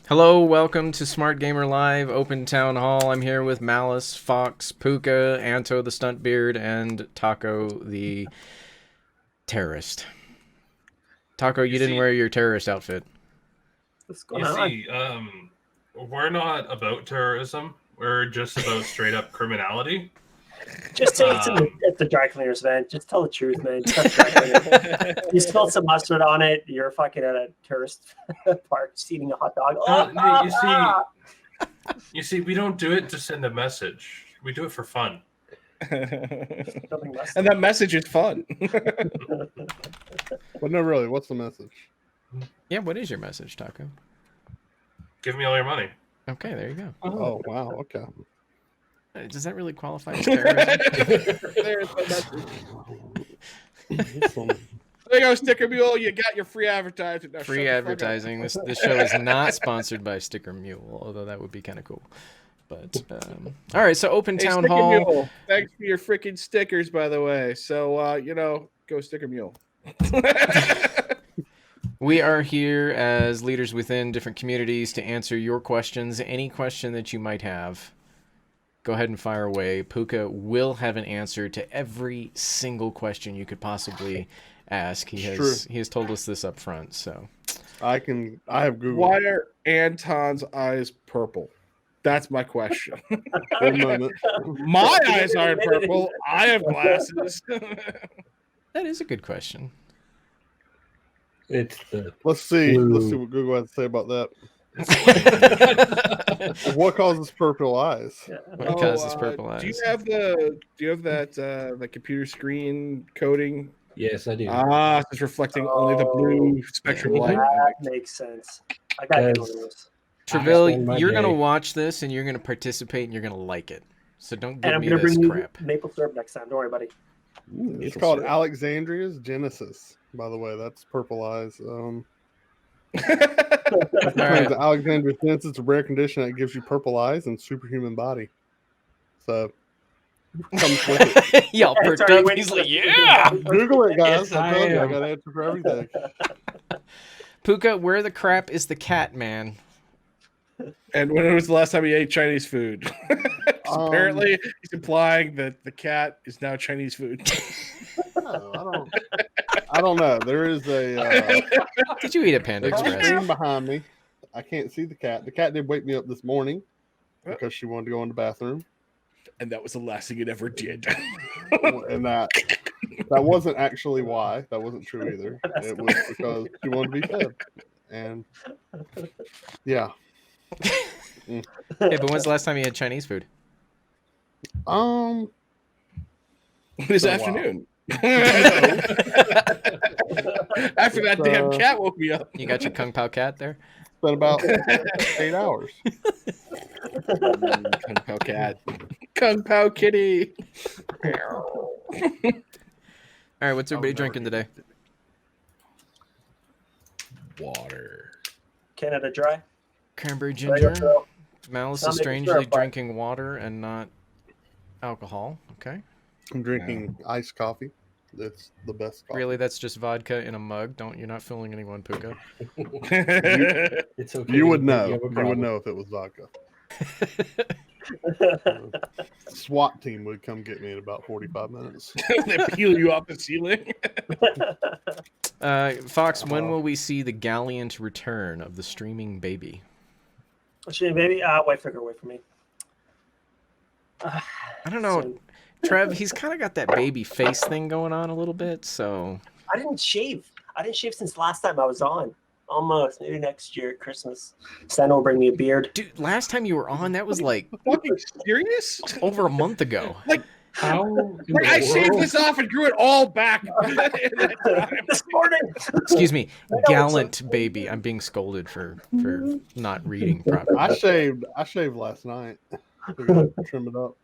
Hello, welcome to Smart Gamer Live Open Town Hall. I'm here with Malice, Fox, Puka, Anto the Stuntbeard, and Taco the terrorist. Taco, you didn't wear your terrorist outfit. What's going on? We're not about terrorism. We're just about straight up criminality. Just say it's at the dry cleaners, man. Just tell the truth, man. You spilled some mustard on it. You're fucking at a tourist park just eating a hot dog. You see, we don't do it to send a message. We do it for fun. And that message is fun. But no, really, what's the message? Yeah, what is your message, Taco? Give me all your money. Okay, there you go. Oh, wow, okay. Does that really qualify as terrorism? There's the message. There you go, Sticker Mule. You got your free advertising. Now Free advertising. This show is not sponsored by Sticker Mule, although that would be kind of cool. But all right, so Open Town Sticker Hall. Mule, thanks for your freaking stickers, by the way. So go Sticker Mule. We are here as leaders within different communities to answer your questions. Any question that you might have, go ahead and fire away. Puka will have an answer to every single question you could possibly ask. He has told us this up front. So I have Googled. Why are Anton's eyes purple? That's my question. My eyes aren't purple. I have glasses. that is a good question. It's the Let's see what Google has to say about that. What causes purple eyes? What causes purple eyes? Do you have that the computer screen coding? yes, I do. It's reflecting only the blue spectrum light. That makes sense. I got to do this. Treville, you're going to watch this and you're going to participate and you're going to like it. So don't give me this crap. Maple syrup next time. Don't worry, buddy. It's called Alexandria's Genesis, by the way. That's purple eyes. The Alexandria's Genesis is a rare condition that gives you purple eyes and superhuman body. So, comes with it. Y'all perked up. He's like, yeah! Google it, guys. Yes, I told you, I am. got an answer for everything. Puka, where the crap is the cat, man? And when was the last time he ate Chinese food? Apparently, he's implying that the cat is now Chinese food. No, I don't know. There is a Did you eat at Panda Express? screen behind me. I can't see the cat. The cat did wake me up this morning because she wanted to go in the bathroom. And that was the last thing it ever did. And that wasn't actually why. That wasn't true either. It was because she wanted to be fed. And yeah. Hey, but when's the last time you had Chinese food? This afternoon. After that damn cat woke me up. You got your Kung Pao cat there? It's been about 8 hours. Kung Pao cat. Kung Pao kitty. All right, what's everybody drinking today? Water. Canada Dry. Cranberry There you ginger. go. Malice Not is making strangely syrup, but- drinking water and not alcohol. Okay. I'm drinking iced coffee. It's the best coffee. Really, that's just vodka in a mug. You're not fooling anyone, Puka. It's okay. You would if know. have a You would problem. know if it was vodka. SWAT team would come get me in about 45 minutes. They peel you off the ceiling. Fox, when will we see the gallant return of the streaming baby? Shane, baby. White figure away from me. I don't know. So- Trev, he's kind of got that baby face thing going on a little bit, so... I didn't shave. Since last time I was on. Almost. Maybe next year at Christmas. Santa will bring me a beard. Dude, last time you were on, that was like Fucking serious? over a month ago. How in Like, the I shaved world? this off and grew it all back. This morning. Excuse me, gallant baby. I'm being scolded for not reading properly. I shaved last night. We're gonna trim it up.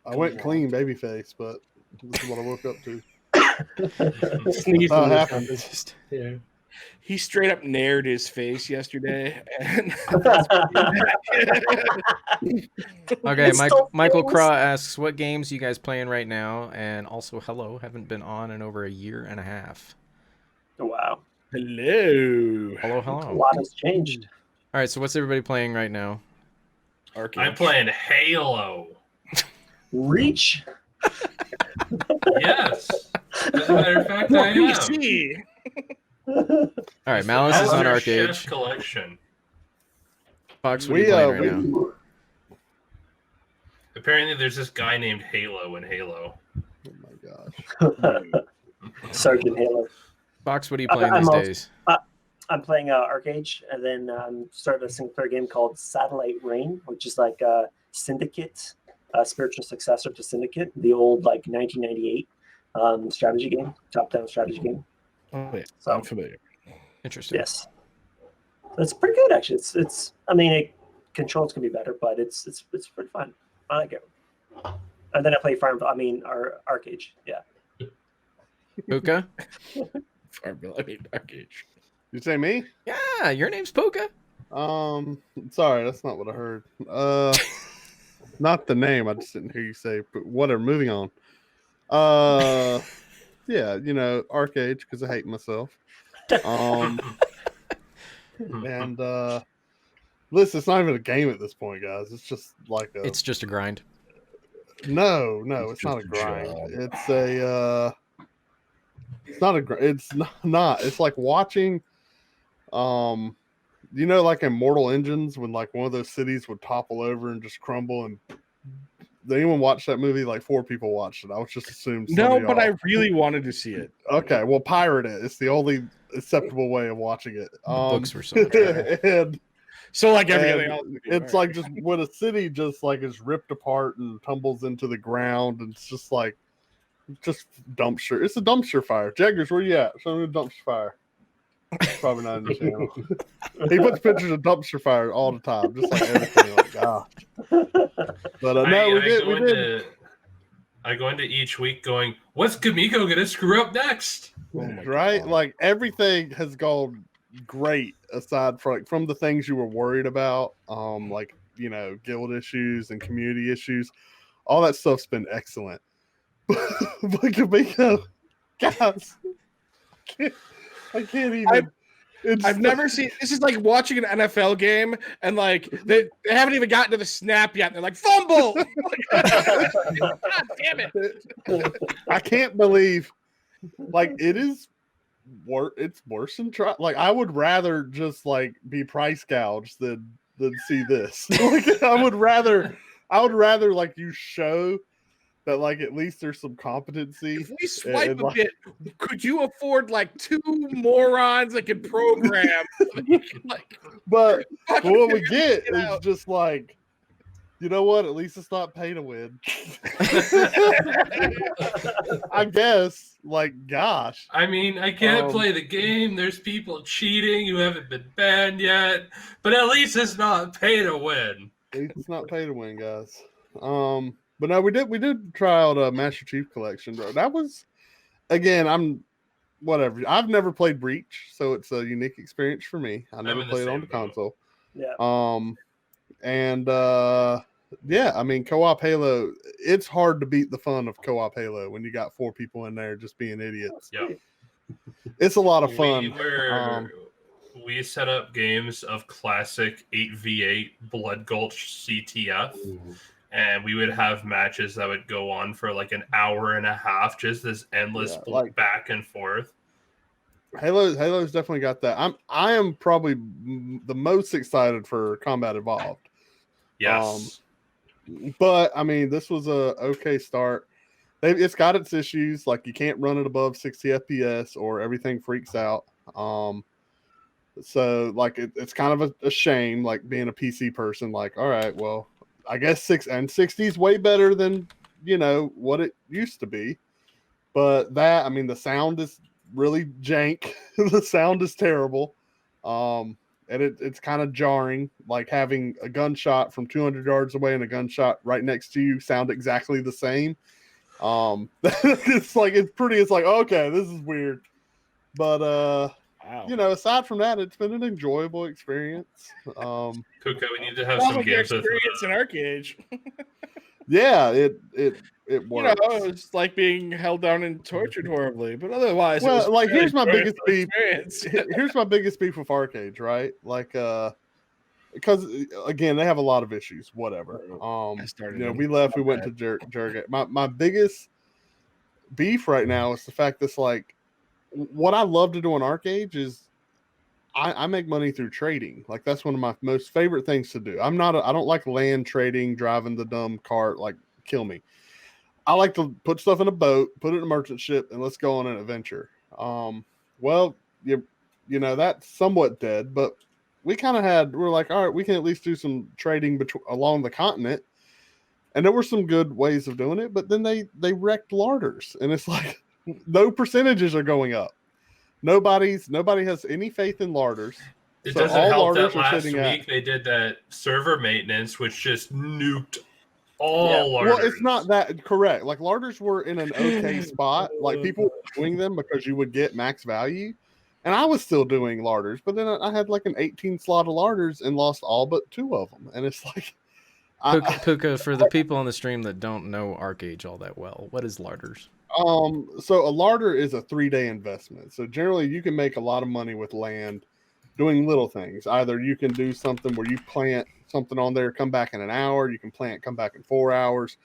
I went clean baby face, but this is what I woke up to. Sneeze Oh, when it it happened. comes. Yeah. He straight up nared his face yesterday. And Okay, It's still Michael things. Craw asks, what games are you guys playing right now? And also, hello, haven't been on in over a year and a half. Wow. hello. Hello, A hello. lot has changed. All right, so what's everybody playing right now? Arcade. I'm playing Halo. Reach. Yes. As a matter of fact, I am. PC. All right, Malice is on Master Arcade. Chef Collection. Fox, what are you playing right now? Apparently, there's this guy named Halo in Halo. Oh my gosh. Sergeant Halo. Fox, what are you playing I'm these also- days? I'm playing Arcade, and then started a single player game called Satellite Rain, which is like a Syndicate, a spiritual successor to Syndicate, the old like 1998 strategy game, top-down strategy game. Oh yeah, So I'm familiar. Interesting. yes, so it's pretty good actually. It's I mean, controls can be better, but it's pretty fun. I like it. And then I play our Arcade. Yeah. Puka? Arcade. You say me? Yeah, your name's Puka. Sorry, that's not what I heard. Not the name. I just didn't hear you say. But whatever. Moving on. Yeah, Arcade because I hate myself. And listen, it's not even a game at this point, guys. It's just like a. It's just a grind. No, it's not a just a grind. job. It's a. It's not a. It's not. It's like watching. Like in Mortal Engines when like one of those cities would topple over and just crumble. And did anyone watch that movie? Like 4 people watched it. I was just assumed. No, but I really wanted to see it. Okay, well, pirate it. It's the only acceptable way of watching it. Books were so much better. And So like everything else. it's like just when a city just like is ripped apart and tumbles into the ground, and it's just like dumpster. It's a dumpster fire. Jaggers, where you at? Show me a dumpster fire. Probably not in the channel. He puts pictures of dumpster fire all the time, just like everything. Like, But no, we did. I go into each week going, what's Kamiko gonna screw up next? Right? Like everything has gone great aside from the things you were worried about, like guild issues and community issues. All that stuff's been excellent. But Kamiko, guys, I can't even. I've never seen. This is like watching an NFL game, and like they haven't even gotten to the snap yet. They're like fumble. God damn it! I can't believe, like it is. It's worse than try. Like I would rather just like be price gouged than see this. Like I would rather like you show that like at least there's some competency. If we swipe and, a bit, could you afford like 2 morons that can program? But what we get is just like, you know what? At least it's not pay to win. I guess. Like, gosh. I mean, I can't play the game. There's people cheating who haven't been banned yet. But at least it's not pay to win. It's not pay to win, guys. But no, we did try out a Master Chief Collection, bro. That was, again, whatever. I've never played Breach, so it's a unique experience for me. I never played it on the console. Yeah. Yeah, I mean, co-op Halo, it's hard to beat the fun of co-op Halo when you got 4 people in there just being idiots. Yeah. It's a lot of fun. We set up games of classic 8v8 Blood Gulch CTF, and we would have matches that would go on for like an hour and a half, just this endless back and forth. Halo's definitely got that. I am probably the most excited for Combat Evolved. Yes. But I mean, this was a okay start. It's got its issues, like you can't run it above 60 FPS or everything freaks out. So like it's kind of a shame, like being a PC person. Like, all right, well, I guess 60 is way better than what it used to be. But I mean, the sound is really jank. The sound is terrible. And it's kind of jarring, like having a gunshot from 200 yards away and a gunshot right next to you sound exactly the same. It's like okay, this is weird. But wow. Aside from that, it's been an enjoyable experience. Kuka, we need to have some games with experience in Arcade. Yeah, it works. It's like being held down and tortured horribly, but otherwise, here's my biggest beef. Here's my biggest beef with Arcade, right? Like, because again, they have a lot of issues. Whatever. I started them. We left. We went to Jurgen. My biggest beef right now is the fact that's like, what I love to do on Arcade is I make money through trading. Like that's one of my most favorite things to do. I don't like land trading, driving the dumb cart, like kill me. I like to put stuff in a boat, put it in a merchant ship, and let's go on an adventure. Well, you know, that's somewhat dead, but we're like, all right, we can at least do some trading along the continent. And there were some good ways of doing it, but then they wrecked larders, and it's like no percentages are going up. Nobody has any faith in larders. It So doesn't all help larders that are last sitting week at- they did that server maintenance, which just nuked all larders. Well, it's not that correct. Like larders were in an okay spot. Like people were doing them because you would get max value. And I was still doing larders, but then I had like an 18 slot of larders and lost all but 2 of them. And it's like, Puka, for the people on the stream that don't know Arcade all that well, what is larders? So a larder is a 3-day investment. So generally you can make a lot of money with land doing little things. Either you can do something where you plant something on there, come back in an hour, you can plant, come back in 4 hours,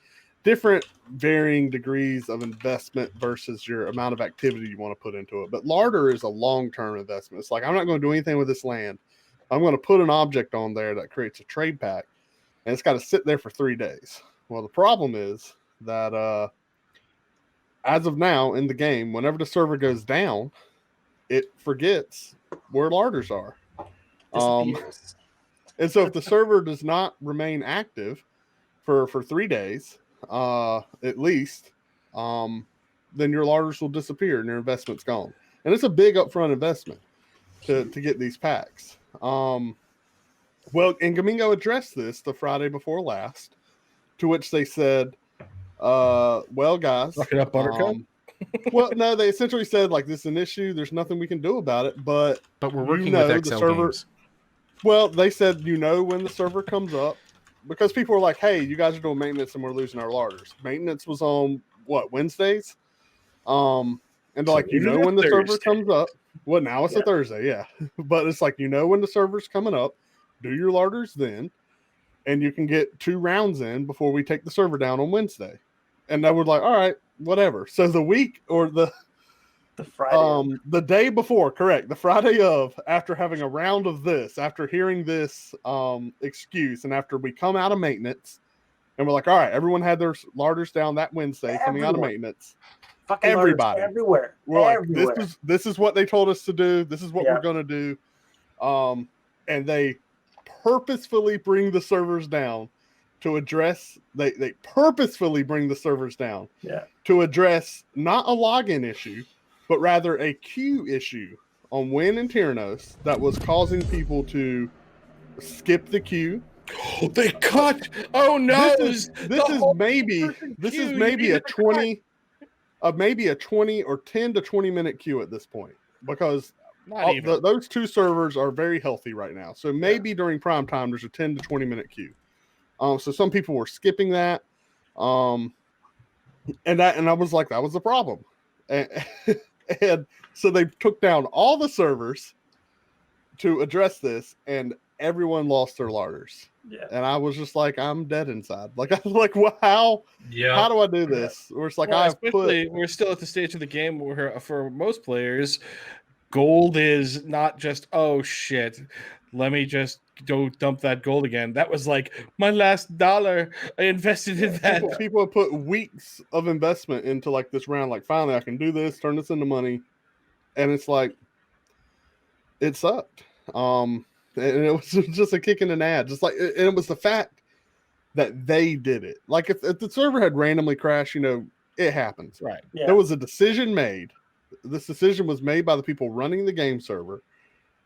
different varying degrees of investment versus your amount of activity you want to put into it. But larder is a long-term investment. It's like, I'm not going to do anything with this land. I'm going to put an object on there that creates a trade pack, and it's got to sit there for 3 days. Well, the problem is that, as of now in the game, whenever the server goes down, it forgets where larders are. Disappears. And so if the server does not remain active for 3 days, at least, then your larders will disappear and your investment's gone. And it's a big upfront investment to get these packs. Well, and Gamingo addressed this the Friday before last, to which they said, well, guys, Suck it up, Buttercup. well, no, they essentially said like, this is an issue. There's nothing we can do about it, but But we're working know with the XL server- Games. well, they said, when the server comes up, because people were like, hey, you guys are doing maintenance and we're losing our larders. Maintenance was on Wednesdays. And they're like, usually when the server Thursday. comes up. Well, now it's a Thursday, yeah. But it's like, when the server's coming up, do your larders then, and you can get 2 rounds in before we take the server down on Wednesday. And they were like, all right, whatever. So the week or the Friday. the day before, correct, the Friday of, after having a round of this, after hearing this excuse, and after we come out of maintenance, and we're like, all right, everyone had their larders down that Wednesday coming out of maintenance. Fucking everybody. everywhere. We're everywhere. like, this is what they told us to do. This is what we're going to do. And they purposefully bring the servers down to address, they purposefully bring the servers down to address not a login issue, but rather a queue issue on Win and Tyrannos that was causing people to skip the queue. They cut. Oh no! This is maybe a 20, maybe a 20 or 10 to 20 minute queue at this point, because those 2 servers are very healthy right now. So maybe during prime time there's a 10 to 20 minute queue. So some people were skipping that, and I was like, that was the problem, and so they took down all the servers to address this, and everyone lost their larders. Yeah. And I was just like, I'm dead inside. Like, I was like, well, how do I do this? Or it's like, we're still at the stage of the game where, for most players, gold is not just, oh shit, let me just go dump that gold again. That was like my last dollar I invested in that. People have put weeks of investment into like this round. Like, finally, I can do this, turn this into money, and it's like, it sucked. And it was just a kick in the nads. Just like, and it was the fact that they did it. Like, if the server had randomly crashed, it happens. Right. Yeah. There was a decision made. This decision was made by the people running the game server,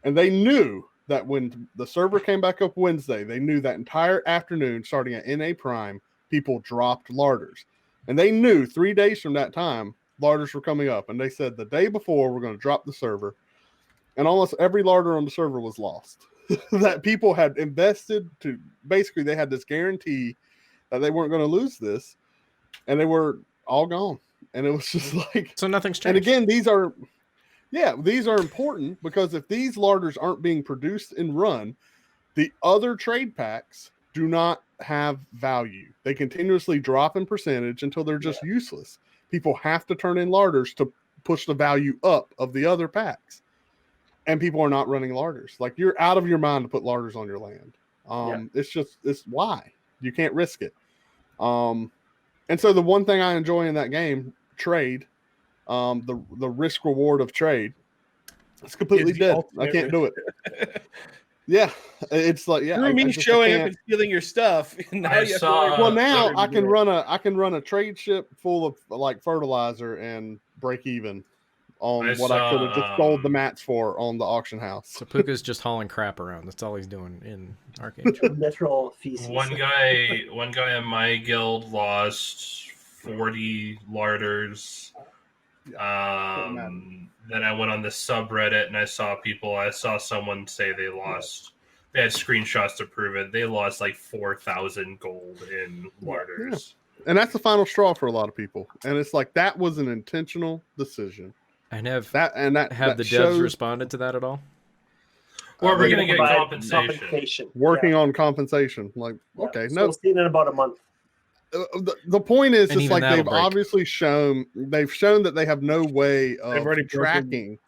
and they knew that when the server came back up Wednesday, they knew that entire afternoon, starting at NA Prime, people dropped larders. And they knew 3 days from that time, larders were coming up. And they said the day before, we're going to drop the server. And almost every larder on the server was lost. That people had invested to, basically, they had this guarantee that they weren't going to lose this. And they were all gone. And it was just like... So nothing's changed. And again, these are important, because if these larders aren't being produced and run, The other trade packs do not have value. They continuously drop in percentage until they're just useless. People have to turn in larders to push the value up of the other packs. And people are not running larders. Like, you're out of your mind to put larders on your land. It's why you can't risk it. And so the one thing I enjoy in that game, trade, the risk reward of trade, it's completely dead. I can't do it. Yeah, it's like Through me showing up and stealing your stuff. Now I can run a trade ship full of like fertilizer and break even on what I could have just sold the mats for on the auction house. So Puka's just hauling crap around. That's all he's doing in Arcade. Literal feces. One guy in my guild lost 40 larders. Then I went on the subreddit and I saw someone say they had screenshots to prove it. They lost like 4,000 gold in larders. Yeah. And that's the final straw for a lot of people. And it's like, that was an intentional decision. And have the devs responded to that at all? Or we're going to get compensation. Working on compensation. Like, okay, so we'll see it in about a month. The point is, And it's like they've obviously shown that they have no way of tracking.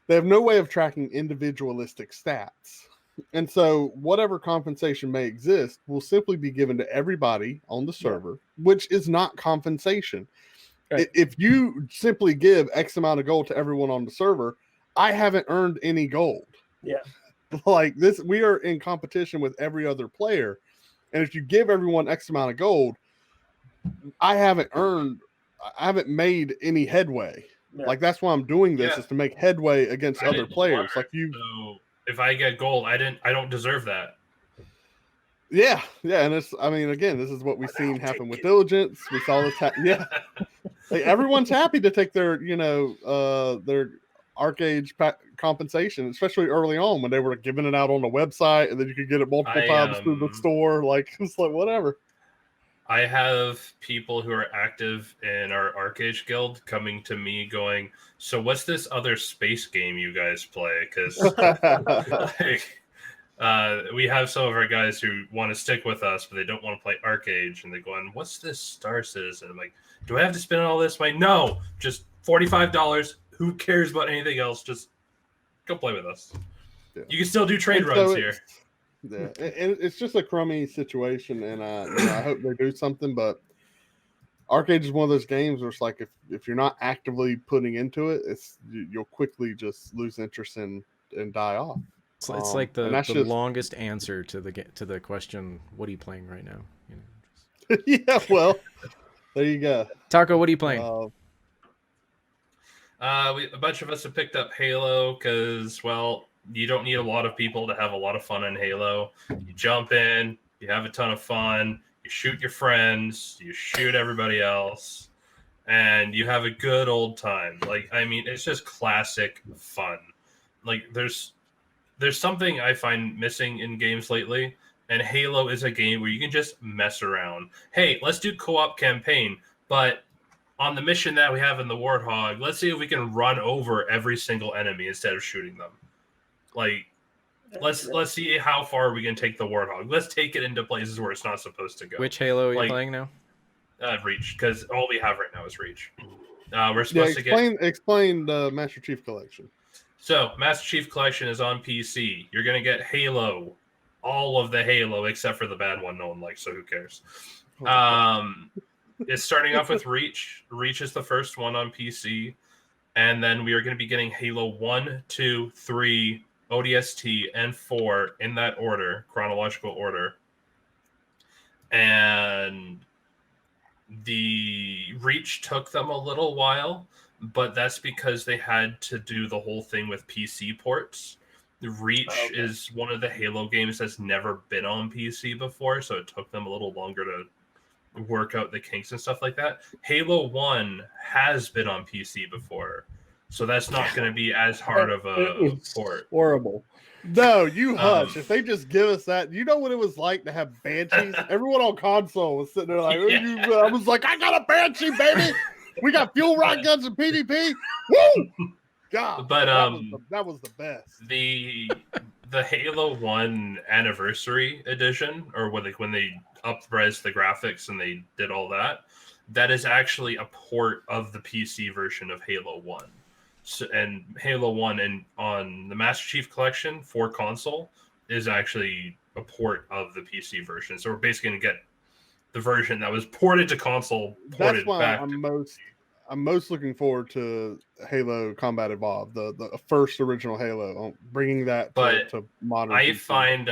They have no way of tracking individualistic stats. And so whatever compensation may exist will simply be given to everybody on the server, which is not compensation. Right. If you simply give X amount of gold to everyone on the server, I haven't earned any gold. Yeah. Like this, we are in competition with every other player. And if you give everyone X amount of gold, I haven't made any headway. Yeah. Like, that's why I'm doing this, is to make headway against other players. Like, so if I get gold, I don't deserve that. Yeah. And again, this is what we've seen happen with diligence. We saw this like, everyone's happy to take their Arcade compensation, especially early on when they were giving it out on the website, and then you could get it multiple times through the store. Like, it's like, whatever. I have people who are active in our Arcade guild coming to me going, so what's this other space game you guys play? Because we have some of our guys who want to stick with us, but they don't want to play Arcade, and they go on, what's this Star Citizen? I'm like, do I have to spend all this? I'm like, no, just $45. Who cares about anything else? Just go play with us. Yeah. You can still do trade runs here. Yeah, it's just a crummy situation, and I hope they do something. But Arcade is one of those games where it's like, if you're not actively putting into it, you'll quickly just lose interest and die off. It's like the longest answer to the question, what are you playing right now? You know, yeah, well, there you go. Taco, what are you playing? A bunch of us have picked up Halo because, well, you don't need a lot of people to have a lot of fun in Halo. You jump in, you have a ton of fun, you shoot your friends, you shoot everybody else, and you have a good old time. Like, I mean, it's just classic fun. Like, there's something I find missing in games lately, and Halo is a game where you can just mess around. Hey, let's do co-op campaign, but on the mission that we have in the Warthog, let's see if we can run over every single enemy instead of shooting them. Like, let's see how far we can take the Warthog. Let's take it into places where it's not supposed to go. Which Halo are you playing now? Reach, because all we have right now is Reach. We're supposed to explain the Master Chief Collection. So, Master Chief Collection is on PC. You're going to get Halo, all of the Halo, except for the bad one no one likes, so who cares? It's starting off with Reach. Reach is the first one on PC. And then we are going to be getting Halo 1, 2, 3, ODST, and 4 in that order, chronological order. And the Reach took them a little while, but that's because they had to do the whole thing with PC ports. Reach is one of the Halo games that's never been on PC before, so it took them a little longer to work out the kinks and stuff like that. Halo 1 has been on PC before, so that's not going to be as hard of a port. Horrible. No, you hush. If they just give us that, you know what it was like to have Banshees? Everyone on console was sitting there like, I was like, I got a Banshee, baby. We got fuel rod guns and PvP. Woo! God, but that was the best. The the Halo 1 Anniversary Edition, or when they up-res the graphics and they did all that, that is actually a port of the PC version of Halo 1. So, and Halo 1 on the Master Chief Collection for console is actually a port of the PC version. So we're basically going to get the version that was ported to console, ported That's why back. I'm most looking forward to Halo Combat Evolved, the first original Halo, bringing that to modern. I PC. find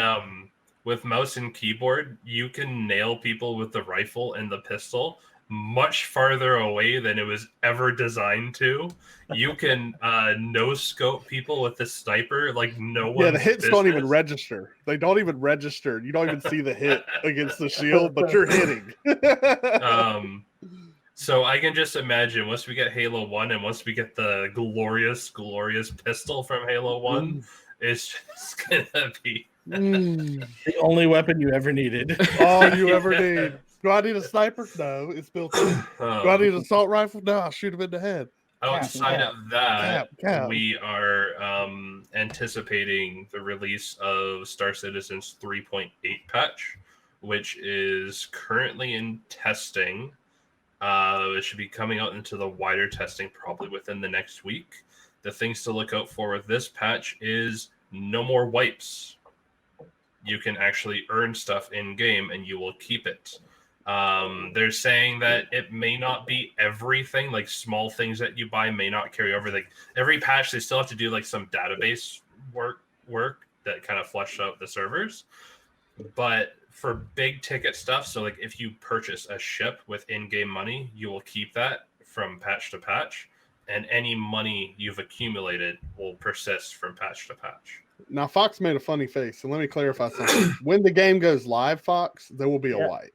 with mouse and keyboard, you can nail people with the rifle and the pistol much farther away than it was ever designed to. You can no scope people with the sniper like no one. Yeah, the hits don't even register. They don't even register. You don't even see the hit against the shield, but you're hitting. So I can just imagine once we get Halo 1 and once we get the glorious pistol from Halo 1, it's just gonna be the only weapon you ever needed. All you ever need. Do I need a sniper? No, it's built in. Do I need an assault rifle? No, I'll shoot him in the head. Outside of that, Cap. we are anticipating the release of Star Citizen's 3.8 patch, which is currently in testing. It should be coming out into the wider testing probably within the next week. The things to look out for with this patch is no more wipes. You can actually earn stuff in game and you will keep it. They're saying that it may not be everything, like small things that you buy may not carry over. Like every patch, they still have to do like some database work that kind of flush out the servers. But for big ticket stuff, so like if you purchase a ship with in-game money, you will keep that from patch to patch, and any money you've accumulated will persist from patch to patch. Now, Fox made a funny face, so let me clarify something. When the game goes live, Fox, there will be a wipe.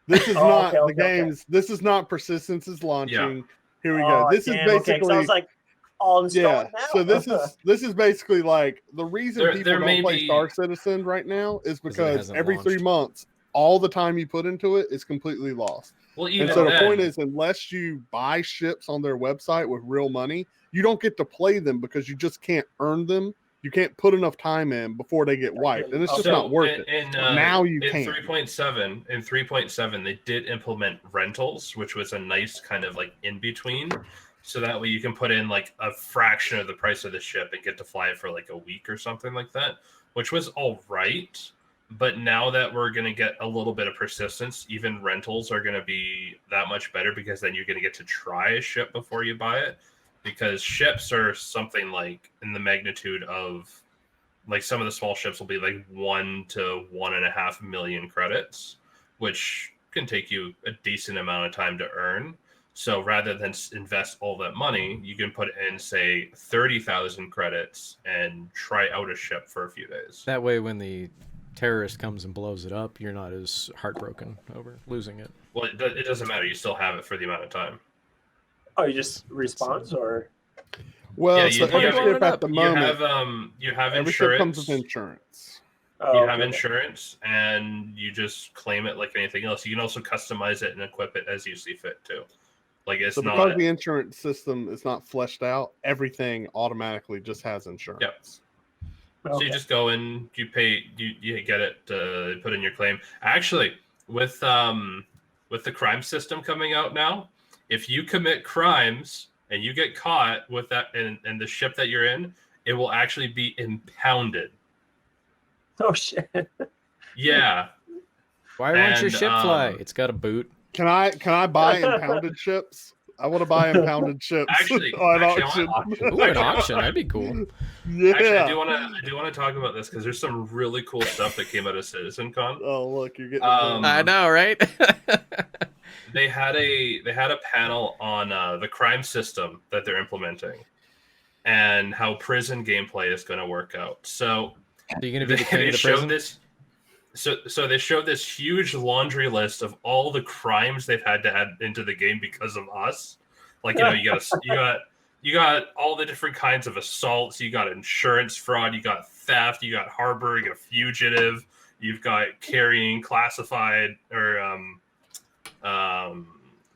This is not the game's. This is not Persistence is launching. Here we go. This is basically. So I was like, all installed now. So this is basically like the reason people don't play Star Citizen right now is because every 3 months, all the time you put into it is completely lost. Well, even and so the point is, unless you buy ships on their website with real money, you don't get to play them because you just can't earn them. You can't put enough time in before they get wiped, and it's just not worth it. Now you can. In 3.7, they did implement rentals, which was a nice kind of like in between. So that way you can put in like a fraction of the price of the ship and get to fly it for like a week or something like that, which was all right. But now that we're going to get a little bit of persistence, even rentals are going to be that much better because then you're going to get to try a ship before you buy it. Because ships are something like in the magnitude of like some of the small ships will be like 1 to 1.5 million credits, which can take you a decent amount of time to earn. So rather than invest all that money, you can put in, say, 30,000 credits and try out a ship for a few days. That way, when the terrorist comes and blows it up, you're not as heartbroken over losing it. Well, it doesn't matter. You still have it for the amount of time. Oh, you just respawns or? Well, yeah, so every ship at the moment, you have every insurance. ship comes with insurance. You have insurance, and you just claim it like anything else. You can also customize it and equip it as you see fit too. Like it's not because the insurance system is not fleshed out, everything automatically just has insurance. Yep. So you just go in, you pay, you get it, put in your claim. Actually, with the crime system coming out now, if you commit crimes and you get caught with that and the ship that you're in, it will actually be impounded. Oh shit! Yeah. Why won't your ship fly? It's got a boot. Can I buy impounded ships? I want to buy impounded ships on auction. Ooh, an auction, that'd be cool. Yeah. Actually, I do want to talk about this because there's some really cool stuff that came out of CitizenCon. Oh, look, you're getting. I know, right? They had a panel on the crime system that they're implementing and how prison gameplay is going to work out. So are you going to be the king of the prison? So they showed this huge laundry list of all the crimes they've had to add into the game because of us. Like, you got all the different kinds of assaults, you got insurance fraud, you got theft, you got harbor, you got fugitive, you've got carrying classified or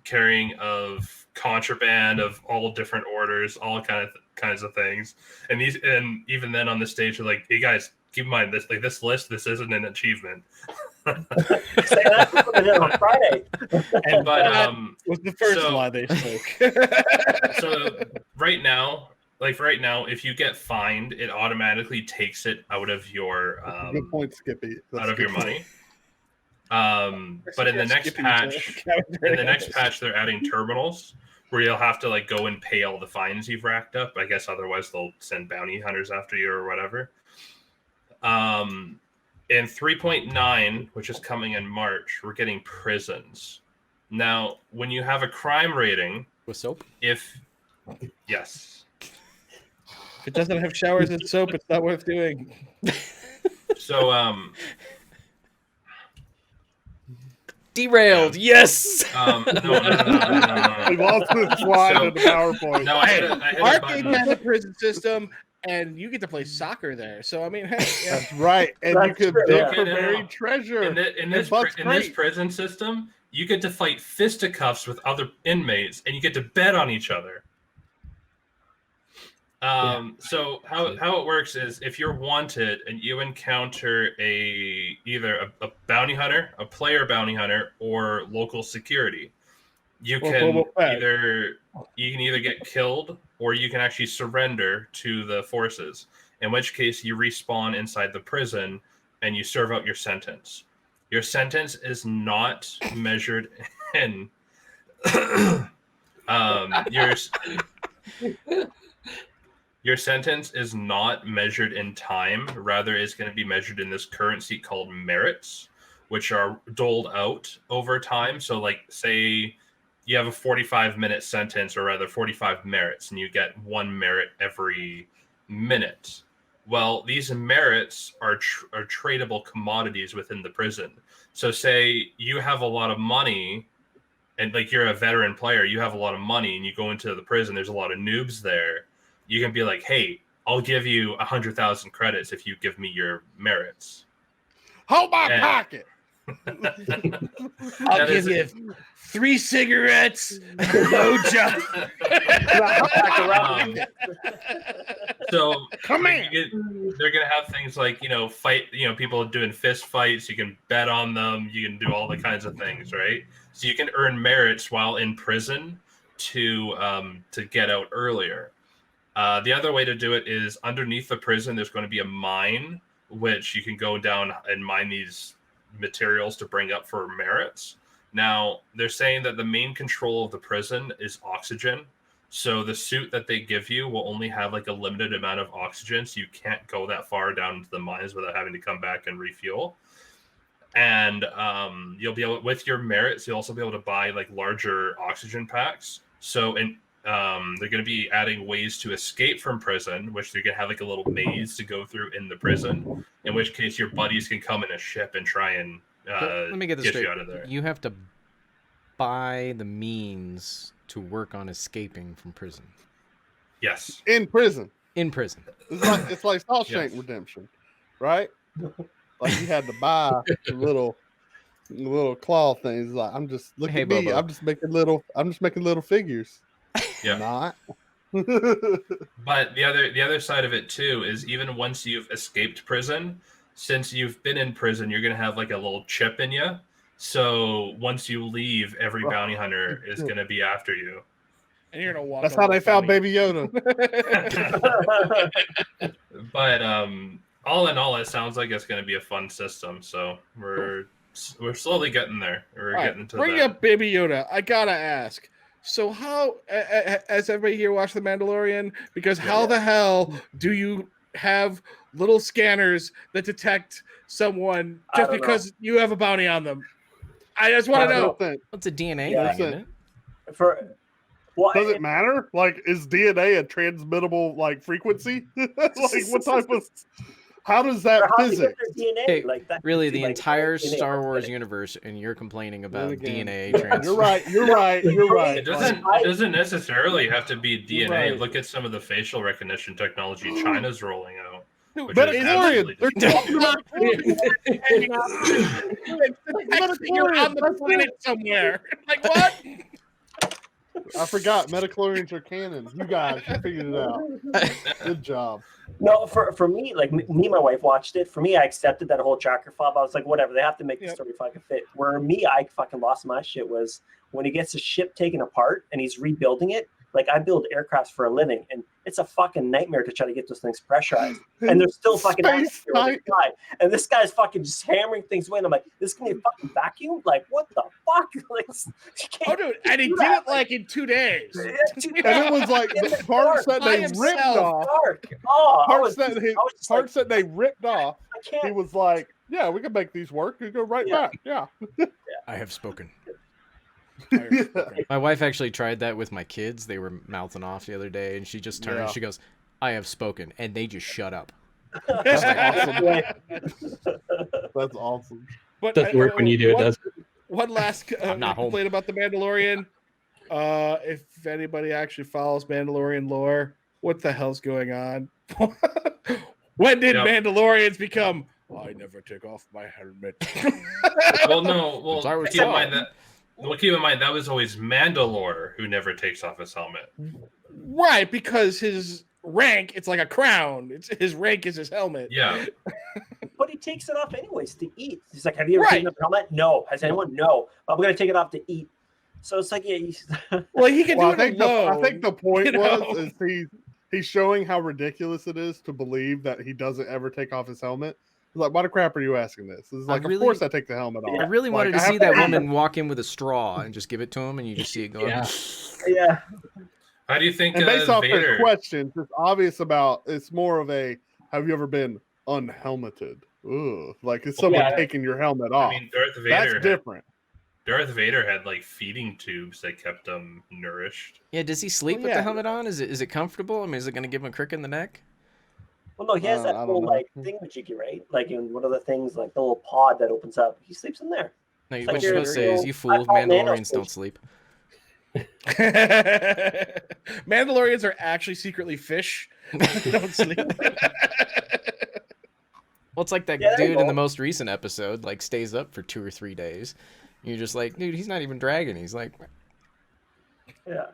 carrying of contraband of all different orders, all kinds of things. And even then on the stage, they're like, hey guys, keep in mind this list. This isn't an achievement. Say that on Friday. And But that was the first so- lie they spoke. So right now, if you get fined, it automatically takes it out of your Good point, Skippy. That's out of a your good point. money. But in the next patch, they're adding terminals where you'll have to like go and pay all the fines you've racked up. I guess otherwise they'll send bounty hunters after you or whatever. In 3.9, which is coming in March, we're getting prisons. Now, when you have a crime rating, With soap? yes. If it doesn't have showers and soap, it's not worth doing. So, Derailed. Yes. no. We lost the slide So- in the PowerPoint. No, I hit a Arcade button. has a prison system, and you get to play soccer there. So I mean, hey, yeah. That's right. And you That's could true, dig yeah. for Okay, no. buried treasure. In this Buck's great. prison system, you get to fight fisticuffs with other inmates, and you get to bet on each other. So how it works is if you're wanted and you encounter either a bounty hunter, a player bounty hunter, or local security, you Or can Boba Fett. either get killed or you can actually surrender to the forces. In which case you respawn inside the prison and you serve out your sentence. Your sentence is not measured in your sentence is not measured in time. Rather, it's going to be measured in this currency called merits, which are doled out over time. So, like, say you have a 45-minute sentence, or rather 45 merits, and you get 1 merit every minute. Well, these merits are tradable commodities within the prison. So say you have a lot of money and like you're a veteran player, you have a lot of money and you go into the prison, there's a lot of noobs there. You can be like, hey, I'll give you 100,000 credits if you give me your merits. Hold my Yeah. pocket. I'll That give is- you 3 cigarettes, no job. So Come like, here. they're gonna have things like fight. People doing fist fights. You can bet on them. You can do all the kinds of things, right? So you can earn merits while in prison to get out earlier. The other way to do it is underneath the prison. There's going to be a mine, which you can go down and mine these materials to bring up for merits. Now they're saying that the main control of the prison is oxygen. So the suit that they give you will only have like a limited amount of oxygen, so you can't go that far down into the mines without having to come back and refuel. And you'll be able, with your merits, you'll also be able to buy like larger oxygen packs. So they're going to be adding ways to escape from prison, which they're going to have like a little maze to go through in the prison. In which case, your buddies can come in a ship and try and Let me get this get straight. you out of there. You have to buy the means to work on escaping from prison. Yes. In prison. In prison. It's like Shawshank Yes. Redemption, right? Like you had to buy the little claw things. Like I'm just look Hey, at me. Bobo. I'm just making little figures. Yeah. Not. But the other side of it too is even once you've escaped prison, since you've been in prison, you're gonna have like a little chip in you. So once you leave, every bounty hunter is gonna be after you. And you're gonna walk. That's how they found Baby Yoda. But all in all, it sounds like it's gonna be a fun system. So we're slowly getting there. We're All right, getting to bring that. up Baby Yoda. I gotta ask. So how, has everybody here watched The Mandalorian? Because how the hell do you have little scanners that detect someone I just don't because you have a bounty on them? I just want to know. What's a DNA Yeah. thing, isn't it? Does it matter? Like, is DNA a transmittable like frequency? Like, what type of? How does that How do you physics? get their DNA? Hey, Like that, Really, the like, entire DNA Star Wars genetic. universe, and you're complaining about again. DNA transfer. You're right. You're right. You're right. It doesn't necessarily have to be DNA. Right. Look at some of the facial recognition technology China's rolling out. Which But is it's absolutely They're talking about You're on the planet somewhere. Like what? I forgot. Metachlorians are canon. You guys figured it out. Good job. No, for me, like me and my wife watched it. For me, I accepted that whole tracker fob. I was like, whatever, they have to make the Yep. story fucking fit. Where me, I fucking lost my shit was when he gets his ship taken apart and he's rebuilding it. Like I build aircrafts for a living, and it's a fucking nightmare to try to get those things pressurized. And there's still fucking Space atmosphere with this guy. And this guy's fucking just hammering things away. And I'm like, this can be a fucking vacuum? Like, what the fuck? Like, you Oh, can't dude, and he do did that. it like in 2 days. Yeah, dude, And it was like in the the parts dark, that they by ripped himself. off. dark. Oh, I was Parts just like, that they ripped off. I He can't. was like, "Yeah, we can make these work. You go right Yeah. back." Yeah. I have spoken. Yeah. My wife actually tried that with my kids. They were mouthing off the other day, and she just turned. Yeah. She goes, "I have spoken," and they just shut up. That's awesome. Yeah. That's awesome. But Doesn't work when you do it, does it? One last I'm not home. complaint about the Mandalorian. If anybody actually follows Mandalorian lore, what the hell's going on? When did Yep. Mandalorians become? I never take off my helmet. Well, no. Well, Since I was keep in young. mind that. Well, keep in mind that was always Mandalore who never takes off his helmet. Right, because his rank, it's like a crown. His rank is his helmet. Yeah. But he takes it off anyways to eat. He's like, have you ever Right. taken off your helmet? No. Has anyone? No. But I'm going to take it off to eat. So it's like, yeah, Well, he can Well, do it alone. I think the point you know? was he's showing how ridiculous it is to believe that he doesn't ever take off his helmet. He's like, why the crap are you asking this? It's like, really- of course I take the helmet off. I really wanted Like, to I see have that to- woman walk in with a straw and just give it to him, and you just see it going. Yeah. yeah. How do you think And based off Vader? their questions, it's obvious about. It's more of a. Have you ever been unhelmeted? Ugh, like it's someone Yeah. taking your helmet off. I mean, Darth That's Vader. Had, different. Darth Vader had like feeding tubes that kept him nourished. Yeah, does he sleep Well, with yeah. the helmet on? Is it comfortable? I mean, is it going to give him a crick in the neck? Well, no, he has that I don't whole know. like thingamajiggy, right? Like in one of the things, like the little pod that opens up. He sleeps in there. No, It's what like you're you're- supposed to say is, you're- you fool, I thought Mandalorians Manos don't was- sleep. Mandalorians are actually secretly fish. They don't sleep. Well, it's like that Yeah, there you dude in go. the most recent episode, like, stays up for 2 or 3 days. You're just like, dude, he's not even dragging. He's like, Yeah.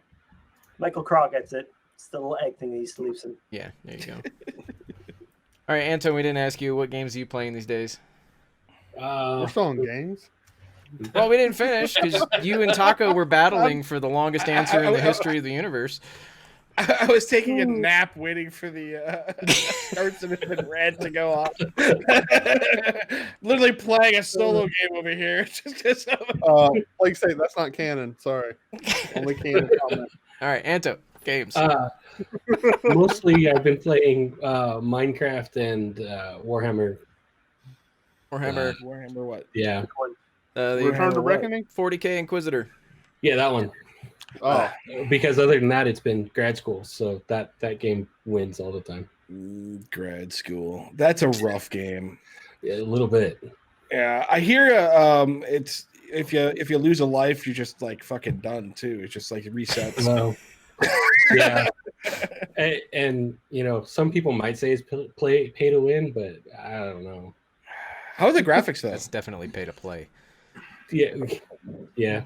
Michael Craw gets it. It's the little egg thing that he sleeps in. yeah, there you go. All right, Anton, we didn't ask you, what games are you playing these days? We're still on games. Well, we didn't finish because you and Taco were battling for the longest answer in the history of the universe. I was taking a nap waiting for the Hearts of Infinite Red to go off. Literally playing a solo game over here. Like I say, that's not canon. Sorry, only canon comment. All right, Anto, games. Mostly I've been playing Minecraft and Warhammer. Warhammer, Warhammer what? Yeah. the Return to what? Reckoning. 40K Inquisitor. Yeah, that one. Oh, Because other than that, it's been grad school, so that game wins all the time. Grad school. That's a rough game. Yeah, a little bit. Yeah, I hear it's if you lose a life, you're just like fucking done too. It's just like it resets. Well, yeah. And you know, some people might say it's pay to win, but I don't know. How are the graphics though? That's definitely pay to play. Yeah, yeah.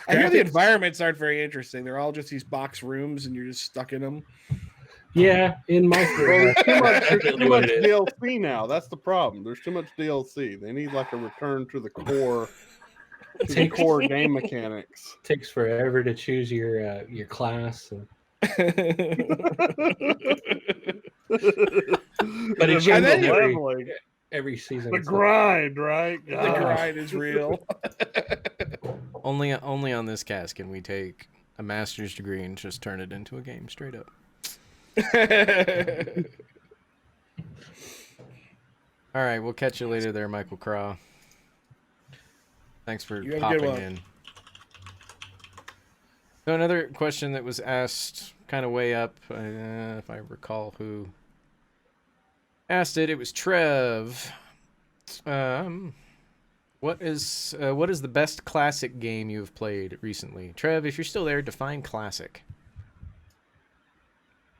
I hear the graphics- environments aren't very interesting. They're all just these box rooms, and you're just stuck in them. Yeah, in my well, there's too much, that's there's definitely too what much it is. DLC now. That's the problem. There's too much DLC. They need like a return to the core, core game mechanics. Takes forever to choose your class. But it And changes then every- leveling. Every season. The it's grind, right? The grind is real. Only on this cast can we take a master's degree and just turn it into a game straight up. All right, we'll catch you later there, Michael Craw. Thanks for You have a good popping one. in. So another question that was asked kind of way up, if I recall who asked it, it was Trev. What is the best classic game you have played recently? Trev, if you're still there, define classic.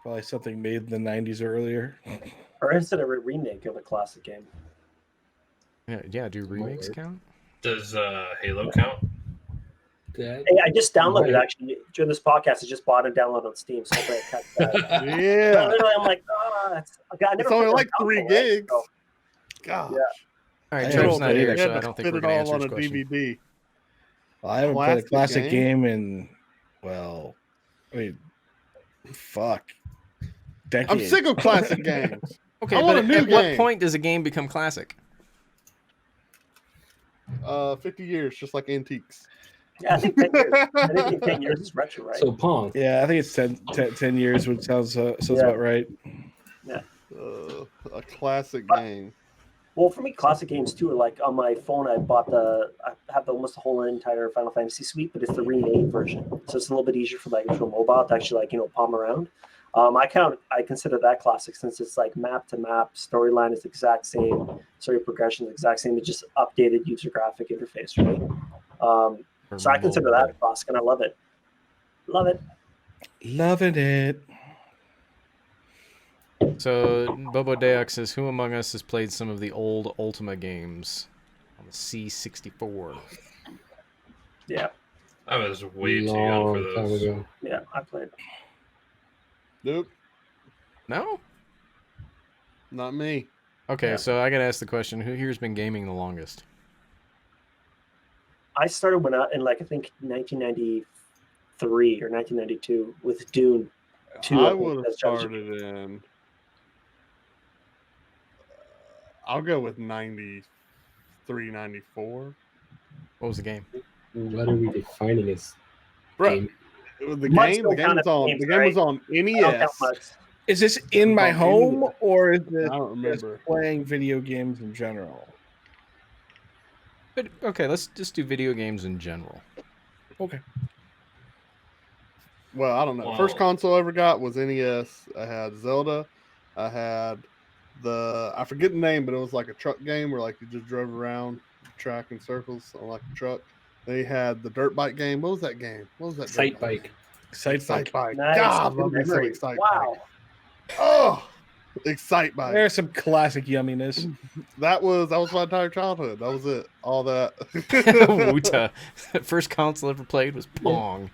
Probably something made in the 90s or earlier. Or is it a remake of a classic game? Yeah, do remakes count? Does Halo count? that- Hey, I just downloaded Right. actually during this podcast. I just bought and downloaded on Steam, so hopefully I cut that. Yeah. Literally, I'm like, Okay, I never It's only played like on 3 console, right? gigs. So, Gosh. Yeah. All right, I Trevor's don't not think here, They so had I to don't think fit we're it going to all answer on his a question. DVD. I haven't played a Classic classic game? game in, well, I mean, fuck, decades. I'm sick of classic games. Okay, I want but a new at what game. point does a game become classic? 50 years, just like antiques. Yeah, I think 10 years. I think 10 years is retro, right? So Pong. Yeah, I think it's 10 years, which sounds Yeah. about right. A classic But- game. Well, for me, classic games too are like on my phone. I have almost the whole entire Final Fantasy suite, but it's the remade version, so it's a little bit easier for like for mobile to actually palm around. I consider that classic since it's like map to map, storyline is the exact same, story progression is the exact same. It's just updated user graphic interface, right? So I consider that a classic, and I love it. Love it. Loving it. So Bobo Deox says, "Who among us has played some of the old Ultima games on the C64?" Yeah, I was way too young for Long time those. ago. yeah, I played. Nope, No. not me. Okay, Yeah. so I gotta ask the question: Who here's been gaming the longest? I started when I think 1993 or 1992 with Dune. I would have started in. I'll go with 93, 94. What was the game? What are we defining as Bro, game? the Much game don't count as was games, the game was on I don't count NES. much. Is this in my Oh, home India. or is I this don't just remember. playing video games in general? But okay, let's just do video games in general. Okay. Well, I don't know. Wow. First console I ever got was NES. I had Zelda. I had I forget the name, but it was like a truck game where like you just drove around the track in circles on like a truck. They had the dirt bike game. What was that game? What was that? Sight dirt bike. Sight bike. bike. Nice. God, Good love me some memory. Excite Wow. bike. Oh, Excite bike. There's some classic yumminess. That was my entire childhood. That was it. All that. Wuta. First console I ever played was Pong.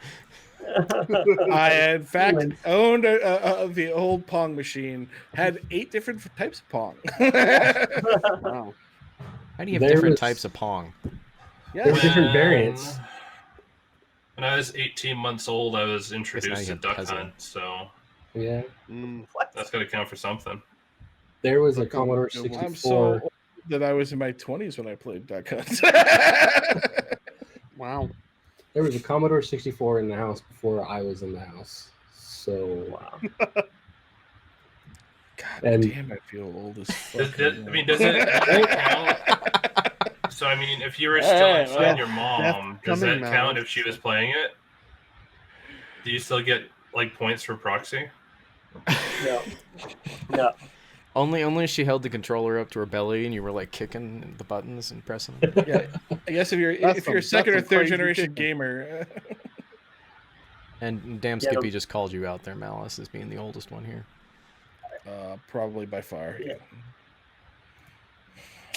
I, in fact, owned the old Pong machine. Had 8 different types of Pong. Wow. How do you have There different was- types of Pong? There were Yeah. different variants. When I was 18 months old, I was now introduced you to have Duck Puzzle. Hunt, so Yeah. Mm. What? that's got to count for something. There was a Look, I'm Commodore good one. 64. I'm so old that I was in my 20s when I played Duck Hunt. Wow. There was a Commodore 64 in the house before I was in the house. So Wow. God And- damn, I feel old as fuck. Does it count? So, I mean, if you were still Hey, inside well, your mom, that's does that coming, count Mal. if she was playing it? Do you still get like points for proxy? No. No. Only if she held the controller up to her belly and you were like kicking the buttons and pressing them. Yeah, I guess if you're That's a second or some third crazy generation kicking. gamer, And damn Yeah, Skippy just called you out there, Malice, as being the oldest one here. probably by far. Yeah.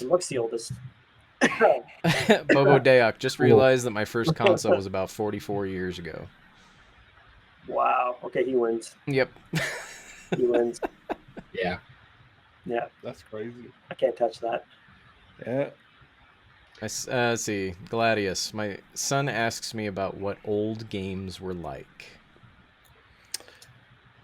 It looks the oldest. Bobo Deoc, just realized that my first console was about 44 years ago. Wow. Okay, he wins. Yep. He wins. yeah. Yeah, That's crazy. I can't touch that. Yeah. Let's see. Gladius. My son asks me about what old games were like.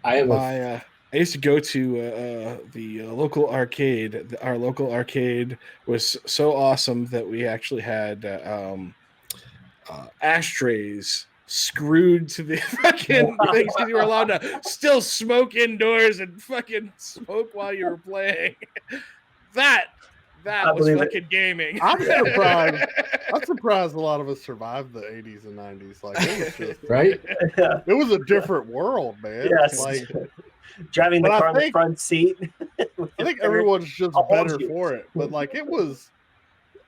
I have a I used to go to the local arcade. Our local arcade was so awesome that we actually had ashtrays screwed to the fucking things because you were allowed to still smoke indoors and fucking smoke while you were playing. That I was believe it. fucking gaming. I'm surprised. I'm surprised a lot of us survived the 80s and 90s. Like it was just, right. Yeah. it was a different world, man. Yes. Like Driving the But I car in the think- front seat. I think everyone's just I'll hold better you. for it. But like it was,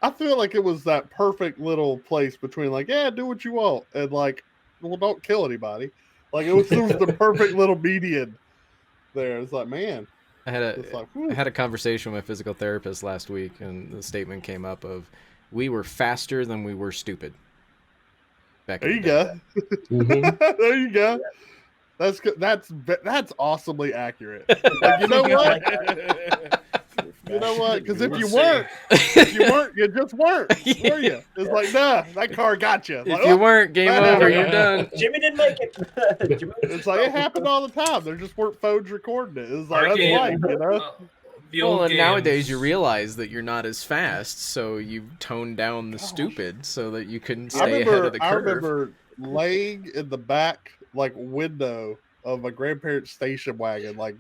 I feel like it was that perfect little place between like, yeah, do what you want, and like, well, don't kill anybody. Like it was the perfect little median there. It's like, man, I had it's like, I whew. had a conversation with my physical therapist last week, and the statement came up of, "We were faster than we were stupid." Back There in you the day. go. Mhm. There you go. That's awesomely accurate. Like, you know what? You know what? Because if you weren't, you just weren't. Were you? It's like, nah, that car got you. If Like, you oh, weren't, game that over. happened. You're done. Jimmy didn't make it. It's like it happened all the time. There just weren't phones recording it. It's like Our that's game- life, you know. The Well, old and nowadays you games- realize that you're not as fast, so you tone down the stupid so that you can I stay ahead of the curve. remember laying in the back like window of my grandparents' station wagon, like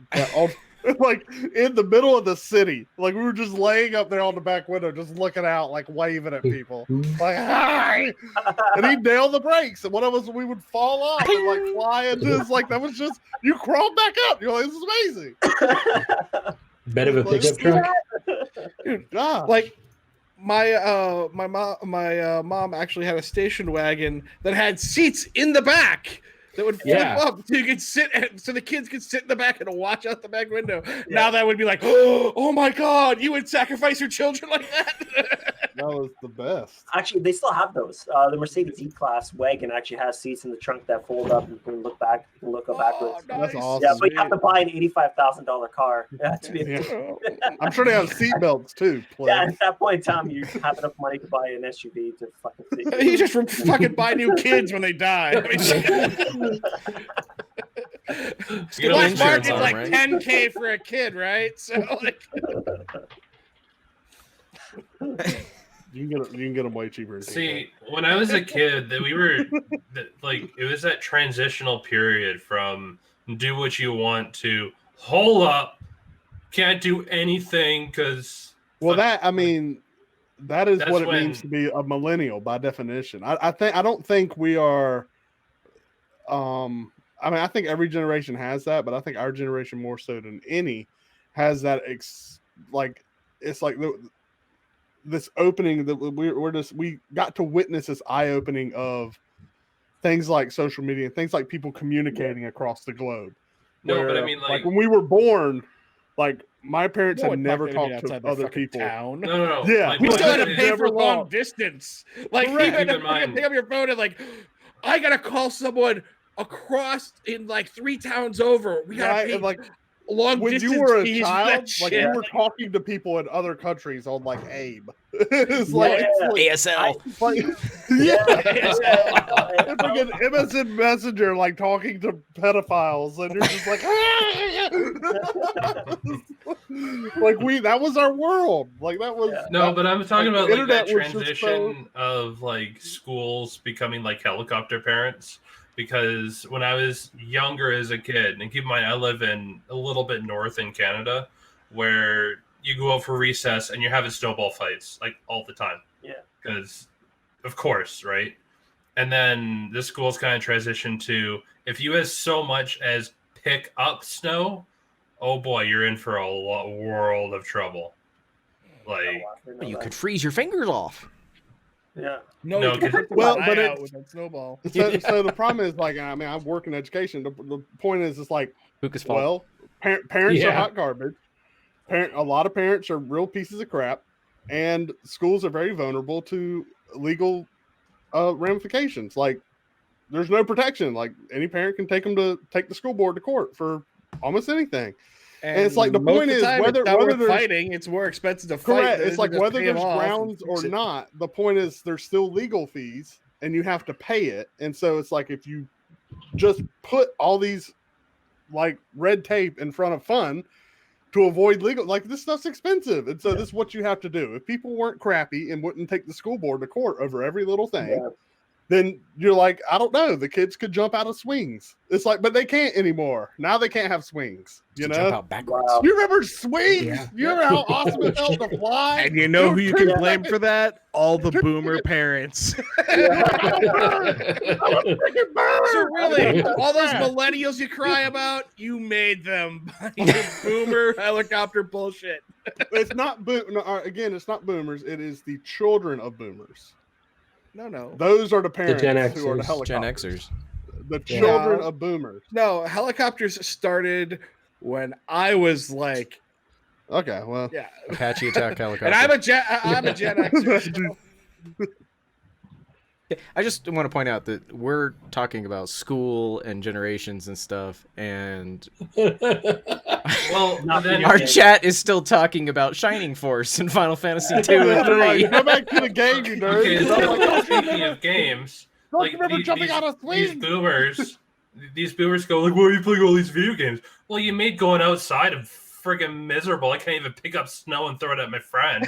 like in the middle of the city. Like we were just laying up there on the back window, just looking out, like waving at people, like hi. And he'd nail the brakes, and one of us we would fall off and like fly into this. Like that was just you crawled back up. You're like, this is amazing. Bed of a pickup truck. Dude, God. like my mom actually had a station wagon that had seats in the back that would flip Yeah. up so you could so the kids could sit in the back and watch out the back window. Now that would be like, oh my god, you would sacrifice your children like that? That was the best. Actually, they still have those. The Mercedes E-Class wagon actually has seats in the trunk that fold up and you can look back, you can look up backwards. That's awesome. Yeah, but you have to buy an $85,000 car to be. Yeah. I'm sure they have seatbelts too. Yeah, at that point in time, you have enough money to buy an SUV to fucking see. You just fucking buy new kids when they die. I mean, You know, Black insurance market's on like them, right? $10K for a kid, right? So like, You can get them way cheaper. than See, when I was a kid, that we were like, it was that transitional period from do what you want to hold up, can't do anything because. Well, that I mean, that is That's what it when- means to be a millennial by definition. I don't think we are. I mean, I think every generation has that, but I think our generation more so than any has that. It's like this opening that we got to witness this eye opening of things like social media and things like people communicating across the globe. No, but I Where, mean, like when we were born, like my parents no had one never talked to talked anybody to outside other the fucking people. town. no. Yeah, Like, We when still I had to was- pay never for long thought. distance. Like Correct. you had to Keep in mind- pick up your phone and like, I gotta call someone across in like 3 towns over. We gotta Right, pay and like long when distance you were a fees for child, that like shit. you were talking to people in other countries on like AIM. It's like, Yeah. it's like, ASL. like yeah. It's like an MSN Messenger, like talking to pedophiles, and you're just like, like that was our world. Like that was No, but I'm talking like, about like that internet was just transition of like schools becoming like helicopter parents. Because when I was younger as a kid, and keep in mind I live in a little bit north in Canada, where you go out for recess and you're having snowball fights like all the time. Yeah. Because of course, right? And then the schools kind of transition to if you as so much as pick up snow, oh boy, you're in for a world of trouble. Like You could freeze your fingers off. Yeah. No, you can't 'cause- put the well, eye but out it's- with that snowball. so the problem is like I mean I work in education. The point is it's like Lucas fault. well parents are Yeah. hot garbage. A lot of parents are real pieces of crap, and schools are very vulnerable to legal ramifications. Like there's no protection. Like any parent can take the school board to court for almost anything. And it's like the most point of is time, whether it's not whether worth there's fighting, it's more expensive to fight. correct. than It's to like just whether pay 'em there's off and grounds or fix it. not. The point is there's still legal fees, and you have to pay it. And so it's like if you just put all these like red tape in front of fun to avoid legal, like this stuff's expensive, and so this is what you have to do. If people weren't crappy and wouldn't take the school board to court over every little thing, Yeah. then you're like, I don't know, the kids could jump out of swings. It's like, but they can't anymore. Now they can't have swings. You Jump know? out backwards. Wow. You remember swings? Yeah. You remember how awesome it felt to fly? And you know who you can Yeah. blame for that? All the boomer parents. So really, all those millennials you cry about, you made them by your boomer helicopter bullshit. It's not again, it's not boomers. It is the children of boomers. No. Those are the parents Gen who are the Xers. helicopters. Gen Xers. The children Yeah. of boomers. No, helicopters started when I was like, Okay, well, yeah. Apache attack helicopter. And I'm a Gen Xer. so- I just want to point out that we're talking about school and generations and stuff, and Well, Not then video our games. chat is still talking about Shining Force and Final Fantasy 2 and They're like, 3. go back to the game, you nerd. okay, I'm so like, speaking of games, don't like you remember jumping out of these swings? boomers go like, "Why are you playing all these video games?" Well, you made going outside friggin' miserable. I can't even pick up snow and throw it at my friend.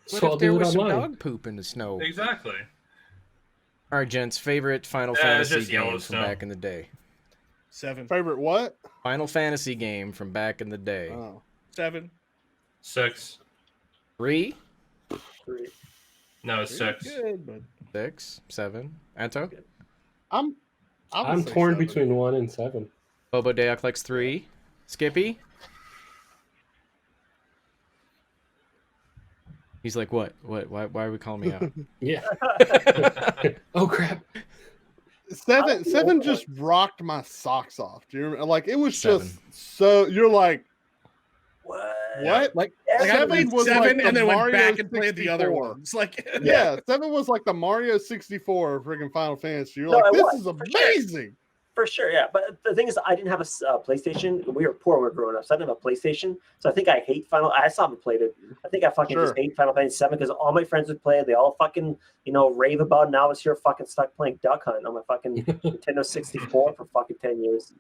What So I'll if there do it was some online. dog poop in the snow? Exactly. All right, gents, favorite Final Yeah, it's Fantasy just game from Yellowstone. back in the day. 7. Favorite what? Final Fantasy game from back in the day. Oh. 7. 6. 3, Three. No, it's 6. Good, but 6, 7. Anto? I would I'm say torn 7. between 1 and 7. Bobo Deoc likes 3. Skippy? He's like, what? What? Why are we calling me out? Yeah. Oh crap. Seven just rocked my socks off. Do you remember? Like, it was just 7. so, you're like, What? what? like Yeah, I Seven played was 7 like the and then went Mario back and played the other 64. ones. Like Yeah, 7 was like the Mario 64 of freaking Final Fantasy. You're No, like, it this was, is for sure. amazing. For sure, yeah. But the thing is, I didn't have a PlayStation. We were poor when we were growing up, so I didn't have a PlayStation. So I think I hate Final. I still haven't played it. I think I fucking Sure. just hate Final Fantasy 7 because all my friends would play it. They all fucking, rave about it. And I was here fucking stuck playing Duck Hunt on my fucking Nintendo 64 for fucking 10 years.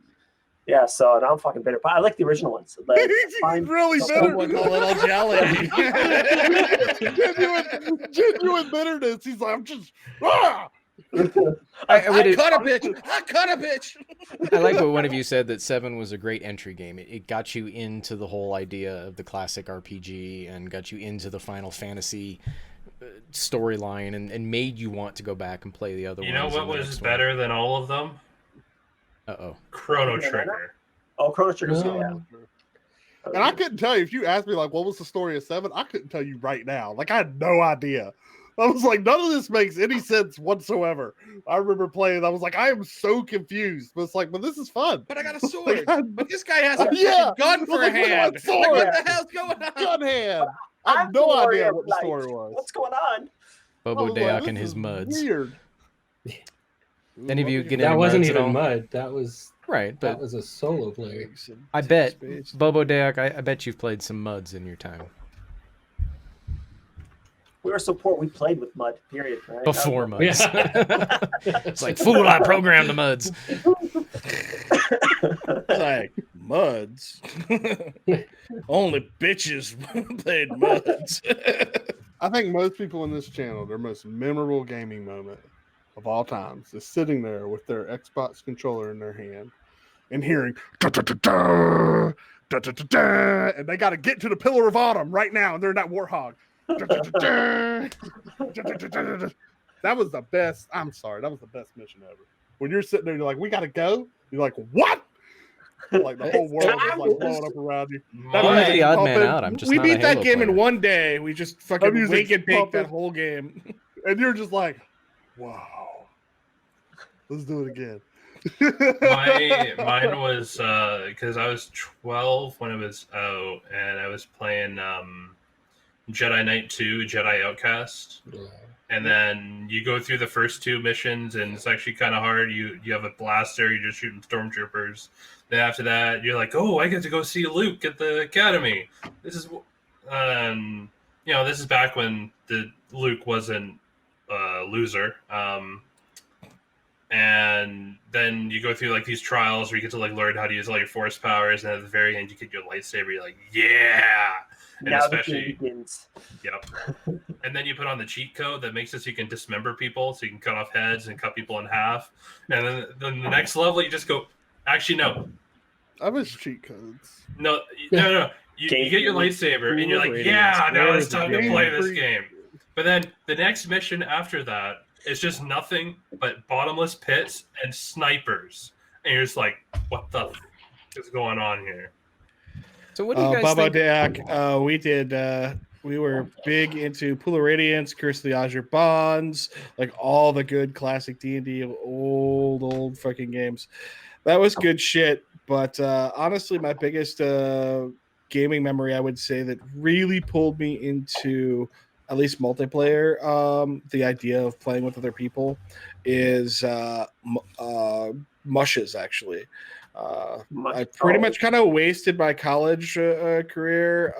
Yeah, so now I'm fucking bitter. But I like the original ones. Like, He's fine. really bitter. someone's a little jelly. genuine bitterness. He's like, I'm just. Ah! I cut a bitch. I cut a bitch. I like what one of you said, that 7 was a great entry game. It got you into the whole idea of the classic RPG and got you into the Final Fantasy storyline and made you want to go back and play the other ones. You know what and the was next better than all of them? one. Uh-oh. Chrono Trigger. Oh, Chrono Trigger's No. yeah. And I couldn't tell you, if you asked me, like, what was the story of 7, I couldn't tell you right now. Like, I had no idea. I was like, none of this makes any sense whatsoever. I remember playing, I was like, I am so confused. But it's like, but this is fun. But I got a sword. Like, But this guy has a Yeah. freaking gun for a Look at hand. that sword. Like, what the hell's going on? Gun hand. I have I'm no the idea warrior what of the light. story was. What's going on? Bobo I was like, Deoc this and his is muds. Weird. Any of you get That into wasn't muds at all? even Mud. That was Right, but a solo player. I bet, Bobo Deoc, I bet you've played some muds in your time. We were so poor, we played with mud, period. Right? Before muds. Yeah. It's like, fool, I programmed the muds. Like muds. Only bitches played muds. I think most people in this channel, their most memorable gaming moment of all times is sitting there with their Xbox controller in their hand and hearing da, da, da, da, da, da, da, da, and they got to get to the Pillar of Autumn right now, and they're in that Warthog. Da, da, da, da, da, da, da, da, da. That was the best. I'm sorry, that was the best mission ever. When you're sitting there, you're like, "We got to go." You're like, "What?" Like the whole world is like blowing up around you. I'm My- not the odd man pumping. out. I'm just We not a beat that Halo game player. in one day. We just fucking music's wake and bake pumping. that whole game. And you're just like, "Wow, let's do it again." Mine was because I was 12 when it was out, and I was playing Jedi Knight 2, Jedi Outcast. And then you go through the first 2 missions, and it's actually kind of hard. You have a blaster, you're just shooting stormtroopers. Then after that, you're like, oh, I get to go see Luke at the academy. This is, this is back when the Luke wasn't a loser. And then you go through like these trials where you get to like learn how to use all your force powers, and at the very end, you get your lightsaber. You're like, yeah. And Now the game especially, begins. yep. And then you put on the cheat code that makes it so you can dismember people, so you can cut off heads and cut people in half. And then the next level, you just go. Actually, no, I miss cheat codes. no. You get your lightsaber, and you're like, Ratings. yeah, now Where it's is the time to game? play this game. But then the next mission after that is just nothing but bottomless pits and snipers, and you're just like, what the f- is going on here? So what do you guys Baba think? Deac, we were big into Pool of Radiance, Curse of the Azure Bonds, like all the good classic D&D old fucking games. That was good shit. But honestly, my biggest gaming memory, I would say, that really pulled me into at least multiplayer, the idea of playing with other people is mushes, actually. I pretty much kind of wasted my college career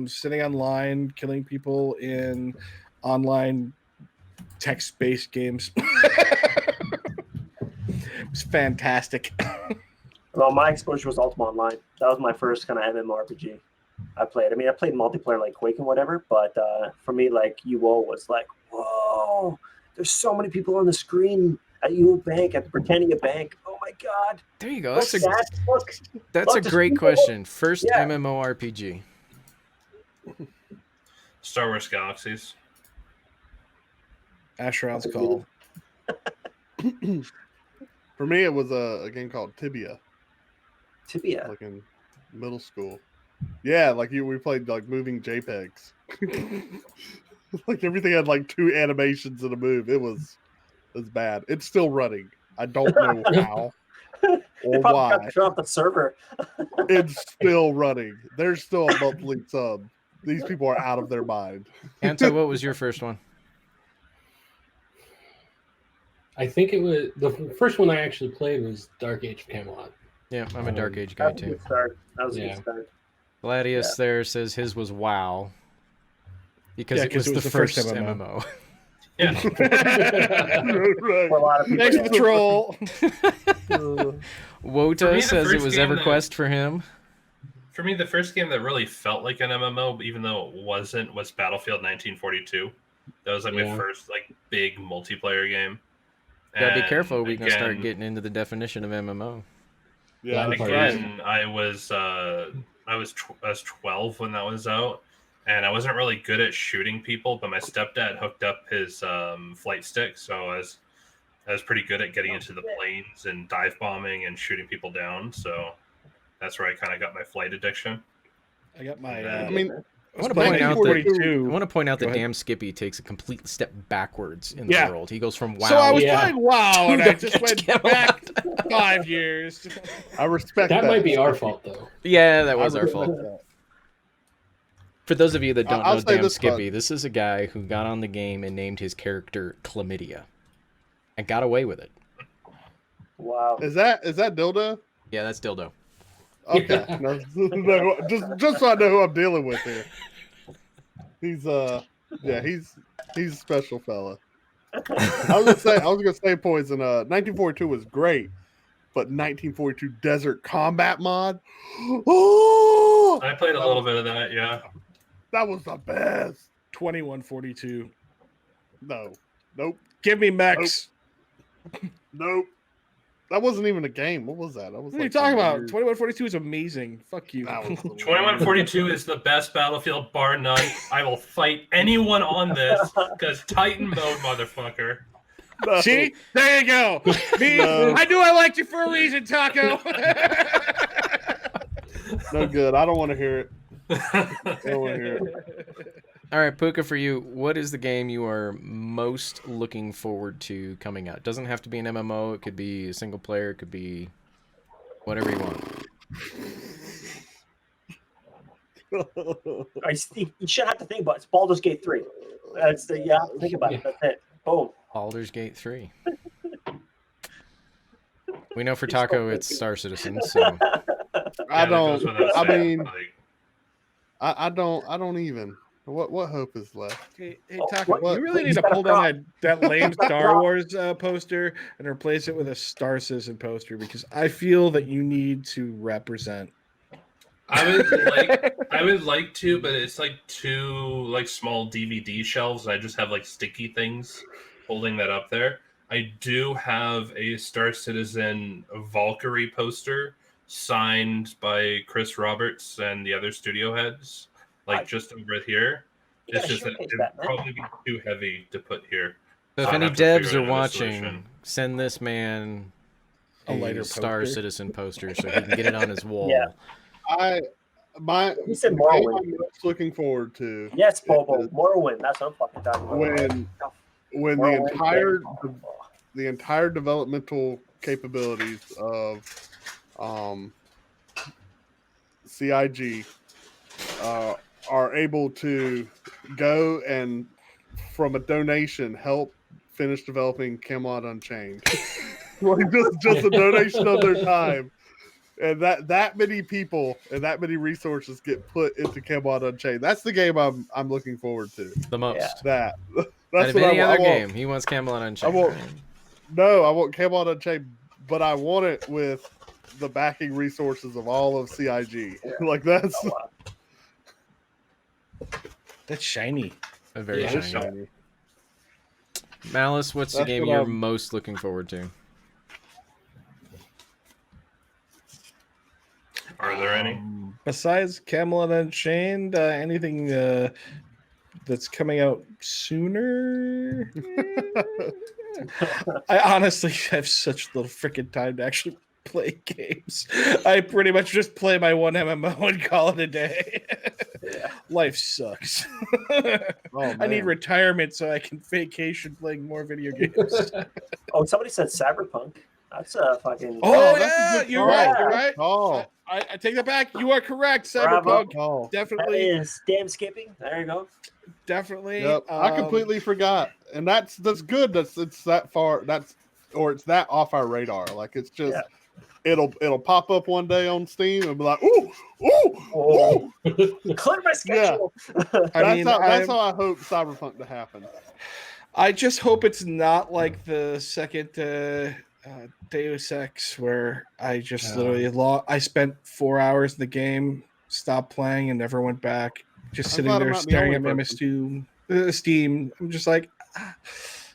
sitting online, killing people in online text-based games. It was fantastic. Well, my exposure was Ultima Online. That was my first kind of MMORPG I played. I mean, I played multiplayer like Quake and whatever, but for me, like UO was like, whoa, there's so many people on the screen at UO Bank, at the Britannia Bank. Oh my God. There you go. Look, That's look, a there's great people. question. First Yeah. MMORPG. Star Wars Galaxies. Asheron's Call. For me, it was a game called Tibia, Tibia. like in middle school. Yeah, like we played like moving JPEGs. Like everything had like 2 animations in a move. It was bad. It's still running. I don't know how They or probably why. got to turn off the server. It's still running. There's still a monthly sub. These people are out of their mind. Anto, what was your first one? I think it was the first one I actually played was Dark Age of Camelot. Yeah, I'm a Dark Age guy That was a too. good start. That was a Yeah. good start. Gladius there says his was WoW because it was the first MMO. Yeah. Right. For a lot of people. Thanks for the troll. For Wota me, the says it first was game that- EverQuest for him. For me, the first game that really felt like an MMO, even though it wasn't, was Battlefield 1942. That was like my Yeah. first like big multiplayer game. Gotta be And careful. We're gonna start again- getting into the definition of MMO. Yeah, That's that's right. right. Again, I was 12 when that was out, and I wasn't really good at shooting people. But my stepdad hooked up his flight stick, so I was pretty good at getting into the planes and dive bombing and shooting people down. So that's where I kind of got my flight addiction. I got my. I I mean, I want to playing point out that 1942. I want to point out Go that ahead. damn Skippy takes a complete step backwards in the Yeah. world. He goes from WoW. So I was Yeah. playing WoW, and I Dark just Age went Camelot. back 5 years. I respect that. That might be our fault, though. Yeah, that I was our respect fault. that. For those of you that don't I'll know say damn this Skippy, much. this is a guy who got on the game and named his character Chlamydia, and got away with it. Wow. Is that Dildo? Yeah, that's dildo. Okay, no, just so I know who I'm dealing with here. He's he's a special fella. I was gonna say Poison. 1942 was great, but 1942 Desert Combat mod. Oh, I played a little bit of that, yeah. that was the best. 2142. Nope. Give me mechs. Nope. That wasn't even a game. What was that? That was What are you like talking some about? weird- 2142 is amazing. Fuck you. That was the 2142 is the best Battlefield, bar none. I will fight anyone on this because Titan mode, motherfucker. No. See? There you go. Me, No. I knew I liked you for a reason, Taco. No good. I don't want to hear it. I don't want to hear it. All right, Puka, for you, what is the game you are most looking forward to coming out? It doesn't have to be an MMO. It could be a single player. It could be whatever you want. You should have to think about it. It's Baldur's Gate 3. That's the think about it. That's it. Boom. Baldur's Gate 3. We know for Taco it's Star Citizen, so I Yeah, that goes don't. without I saying, mean, like, I don't even. What hope is left? Hey, Oh, Taco, what- you really he's need to got a pull down prop. that lame He's got a Star prop. Wars poster and replace it with a Star Citizen poster because I feel that you need to represent. I would like to, but it's like two like small DVD shelves. I just have like sticky things holding that up there. I do have a Star Citizen Valkyrie poster signed by Chris Roberts and the other studio heads, like just over here. You It's gotta just that showcase it that, would man. probably be too heavy to put here. if So I'll any have to figure devs out are another watching, solution. send this man A a lighter Star poster. Citizen poster so he can get it on his wall. Yeah. He said the Morrowind. game I'm most looking forward to Yes, Bobo. Morrowind. That's what I'm fucking talking about. when the Morrowind, entire developmental capabilities of CIG are able to go and from a donation help finish developing Camelot Unchained. Like just a donation of their time. And that many people and that many resources get put into Camelot Unchained. That's the game I'm looking forward to. The most. That's Out of what any other I want. game, he wants Camelot Unchained. I want Camelot Unchained, but I want it with the backing resources of all of CIG. Like that's That's shiny. A very Yeah, shiny. Malice, what's the That's game what you're I'm- most looking forward to? Are there any? Besides Camelot Unchained, anything that's coming out sooner? I honestly have such little freaking time to actually play games. I pretty much just play my one MMO and call it a day. Life sucks. I need man. retirement so I can vacation playing more video games. Oh, somebody said Cyberpunk. That's a fucking. Oh, that's a yeah, good you're call. right. You're right. Oh, I take that back. You are correct. Bravo. Cyberpunk, oh. That definitely, is damn skipping. There you go. definitely. Yep. I completely forgot. And that's good. It's that far it's that off our radar. Like it's just it'll pop up one day on Steam and be like, ooh, Oh, clear my schedule. I that's how I hope Cyberpunk to happen. I just hope it's not like the second Deus Ex where I just literally I spent 4 hours in the game, stopped playing, and never went back. Just I'm sitting glad I'm there not the staring at only my Steam. I'm just like,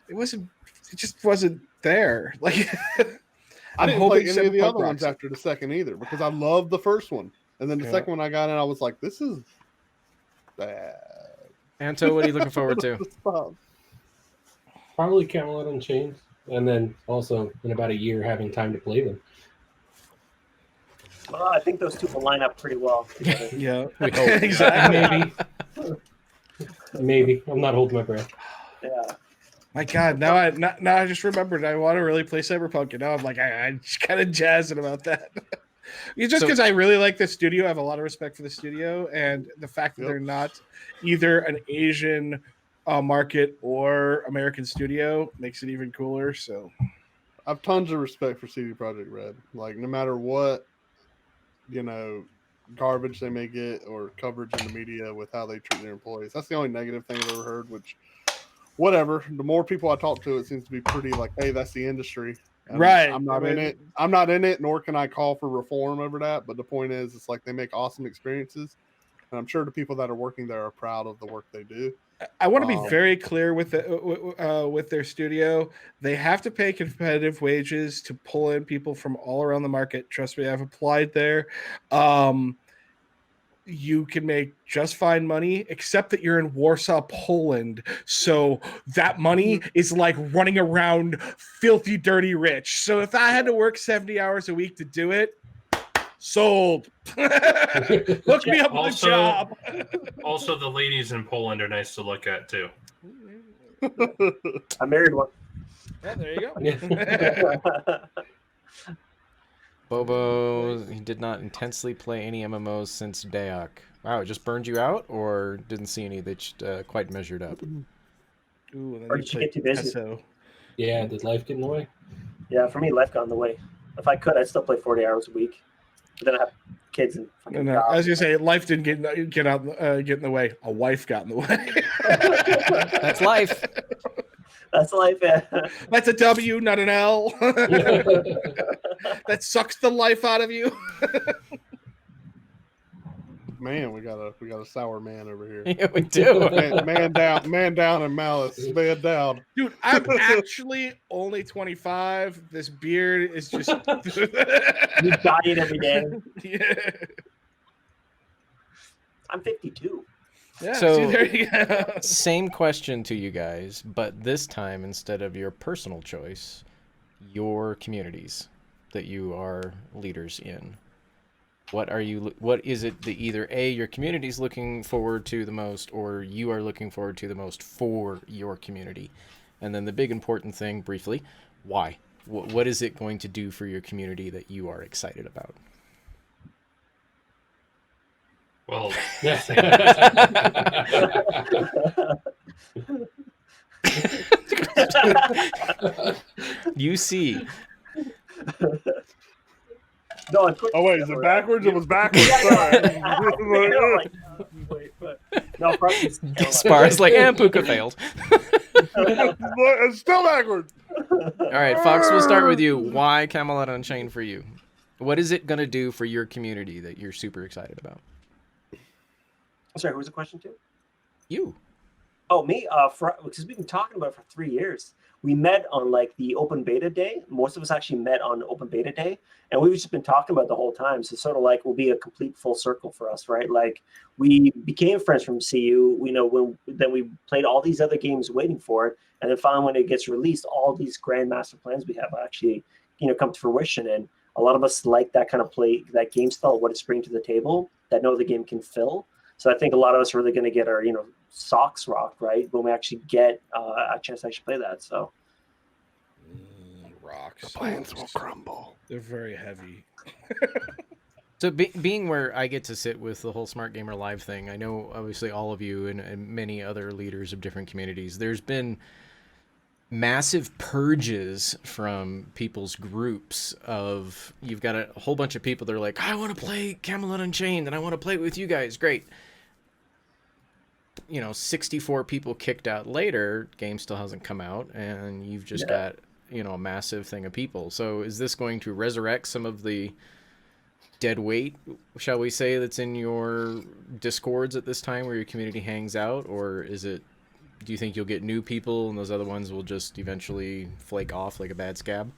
it just wasn't there. Like, I didn't play any of the Cyberpunk other ones rocks it. after the second either because I loved the first one. And then the Yeah. second one I got in, I was like, this is bad. Anto, what are you looking forward to? Probably Camelot Unchained, and then also in about a year having time to play them. Well, I think those two will line up pretty well together. Yeah, We hope. exactly. Maybe. I'm not holding my breath. Yeah. My God, now I just remembered I want to really play Cyberpunk, and now I'm like, I'm just kind of jazzing about that. It's just So- because I really like the studio. I have a lot of respect for the studio, and the fact that Yep. they're not either an Asian market or American studio makes it even cooler. So, I have tons of respect for CD Projekt Red. Like, no matter what, garbage they may get or coverage in the media with how they treat their employees. That's the only negative thing I've ever heard, which, whatever. The more people I talk to, it seems to be pretty like, hey, that's the industry. And right. I'm not in it. I'm not in it, nor can I call for reform over that. But the point is, it's like they make awesome experiences. And I'm sure the people that are working there are proud of the work they do. I want to be very clear with their studio. They have to pay competitive wages to pull in people from all around the market. Trust me, I've applied there. You can make just fine money, except that you're in Warsaw, Poland. So that money is like running around filthy, dirty rich. So if I had to work 70 hours a week to do it, sold. Look me up on the job. Also, the ladies in Poland are nice to look at too. I married one. Yeah, there you go. Bobo, he did not intensely play any MMOs since Dayak. Wow, it just burned you out, or didn't see any that quite measured up? Ooh, and then Or you did you play get too busy? Peso. Yeah, did life get in the way? Yeah, for me, life got in the way. If I could, I'd still play 40 hours a week. But then I have kids and fucking No, I was gonna say life didn't get in the way. A wife got in the way. That's life. That's life. Yeah. That's a W, not an L. That sucks the life out of you. Man, we got a sour man over here. Yeah, we do. Man down, and Malice. Man down. Dude, I'm actually only 25. This beard is just You got it every day. yeah. I'm 52. Yeah, So- see, there you go. Same question to you guys, but this time instead of your personal choice, your communities that you are leaders in. What is it that either A, your community's looking forward to the most, or you are looking forward to the most for your community? And then the big important thing, briefly, why? What is it going to do for your community that you are excited about? Well, You see. No, on Twitch. Oh wait, is it backwards? It was backwards. Sorry. Wait, but no, for us, it's Gaspar's like, and Puka failed. It's still backwards. All right, Fox, we'll start with you. Why Camelot Unchained for you? What is it going to do for your community that you're super excited about? Sorry, who was the question to? You. Oh, me? Because we've been talking about it for 3 years. We met on like the open beta day. Most of us actually met on open beta day, and we've just been talking about it the whole time. So sort of like will be a complete full circle for us, right? Like we became friends from CU. Then we played all these other games waiting for it, and then finally when it gets released, all these grand master plans we have actually come to fruition. And a lot of us like that kind of play, that game style, what it's bringing to the table that no other game can fill. So I think a lot of us are really going to get our socks rocked, right, when we actually get a chance to actually play that. So rocks. The plans will crumble. They're very heavy. So being where I get to sit with the whole Smart Gamer Live thing, I know obviously all of you and many other leaders of different communities, there's been massive purges from people's groups of, you've got a whole bunch of people that are like, I want to play Camelot Unchained and I want to play it with you guys. Great. 64 people kicked out later, game still hasn't come out, and you've just got, a massive thing of people. So is this going to resurrect some of the dead weight, shall we say, that's in your Discords at this time where your community hangs out? Or do you think you'll get new people and those other ones will just eventually flake off like a bad scab?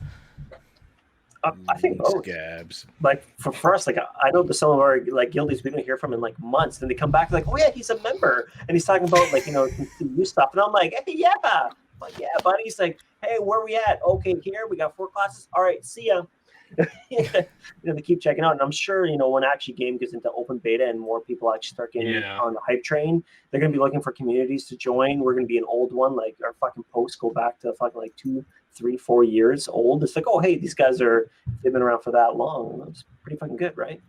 I think both. Scabs. Like for us, like I know that some of our like guildies we don't hear from in like months, and they come back like, oh yeah, he's a member, and he's talking about like new stuff, and I'm like, hey, yeah, I'm like, yeah, buddy. He's like, hey, where we at? Okay, here we got 4 classes. All right, see ya. They keep checking out, and I'm sure when actually game gets into open beta and more people actually start getting on the hype train, they're gonna be looking for communities to join. We're gonna be an old one, like our fucking posts go back to fucking like 2, 3, 4 years old. It's like, oh hey, these guys they've been around for that long. It's pretty fucking good, right?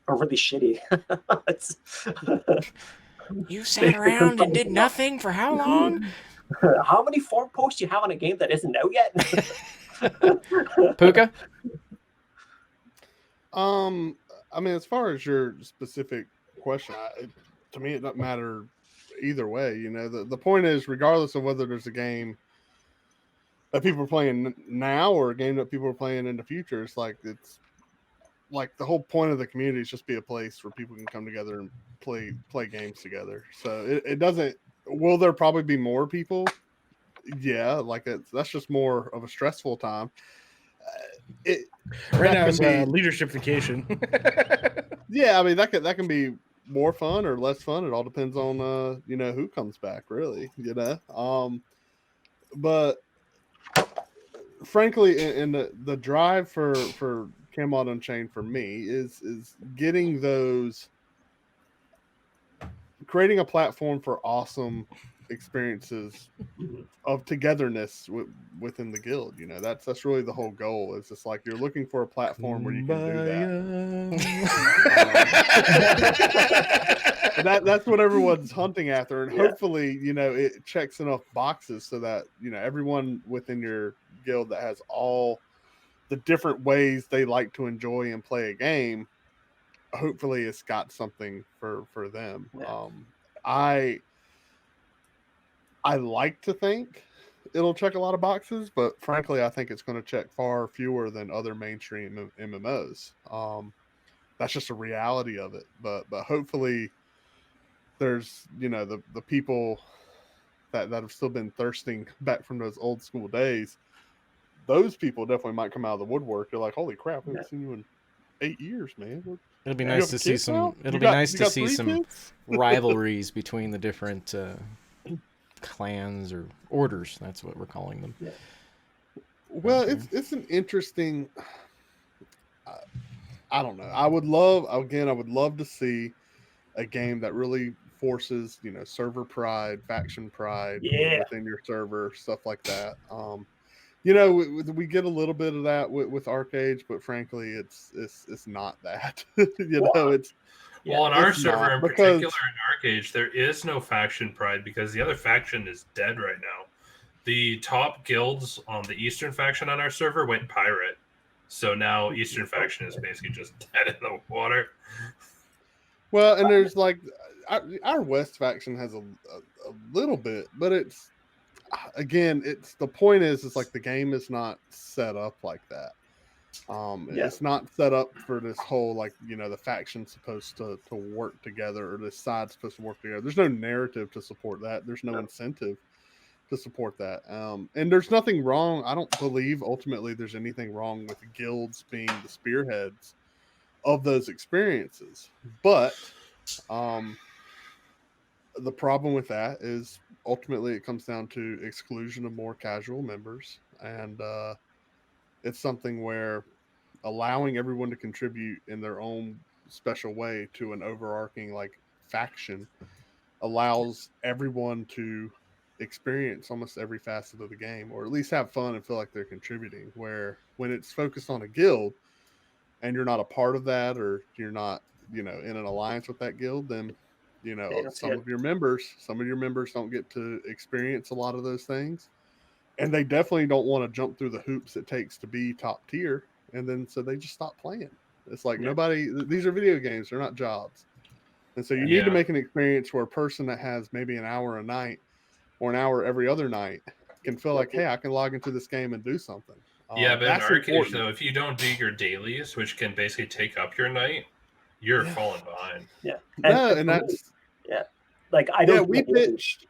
Or really shitty. You sat around and did nothing for how long? How many forum posts do you have on a game that isn't out yet? Puka? I mean, as far as your specific question, to me, it doesn't matter either way. The point is, regardless of whether there's a game that people are playing now or a game that people are playing in the future, it's like the whole point of the community is just be a place where people can come together and play games together. So it doesn't. Will there probably be more people? Yeah, like that's just more of a stressful time. Right now, it's leadership vacation. Yeah, I mean that can be more fun or less fun. It all depends on who comes back, really. But frankly, in the drive for Camelot Unchained for me is getting those, creating a platform for awesome experiences of togetherness within the guild. That's really the whole goal. It's just like you're looking for a platform where you can do that. That's what everyone's hunting after, and hopefully it checks enough boxes so that everyone within your guild that has all the different ways they like to enjoy and play a game, hopefully it's got something for them. I like to think it'll check a lot of boxes, but frankly, I think it's going to check far fewer than other mainstream MMOs. That's just a reality of it. But hopefully, there's the people that have still been thirsting back from those old school days. Those people definitely might come out of the woodwork. They're like, "Holy crap, we haven't seen you in 8 years, man." It'll be nice to see some. It'll be nice to see some rivalries between the different clans or orders. That's what we're calling them. Yeah. Well, it's an interesting. I don't know. I would love to see a game that really forces server pride, faction pride within your server, stuff like that. We get a little bit of that with Arcade, but frankly, it's not that. It's. Well, on our server not, in particular in Arcade, there is no faction pride because the other faction is dead right now. the top guilds on the Eastern faction on our server went pirate. So now Eastern faction is basically just dead in the water. Well, and there's like our West faction has a little bit, but it's again, it's the point is it's like the game is not set up like that. It's not set up for this whole like the faction's supposed to work together or this side's supposed to work together. There's no narrative to support that. There's no incentive to support that. And there's nothing wrong. I don't believe ultimately there's anything wrong with guilds being the spearheads of those experiences. But the problem with that is ultimately it comes down to exclusion of more casual members. And it's something where allowing everyone to contribute in their own special way to an overarching like faction allows everyone to experience almost every facet of the game, or at least have fun and feel like they're contributing. Where when it's focused on a guild and you're not a part of that, or you're not in an alliance with that guild, then some of your members don't get to experience a lot of those things, and they definitely don't want to jump through the hoops it takes to be top tier. And then so they just stop playing. It's like these are video games, they're not jobs. And so you need to make an experience where a person that has maybe an hour a night or an hour every other night can feel like, hey, I can log into this game and do something. But in Arcade, though, if you don't do your dailies, which can basically take up your night, you're falling behind. Yeah. And that's like I don't. We pitched.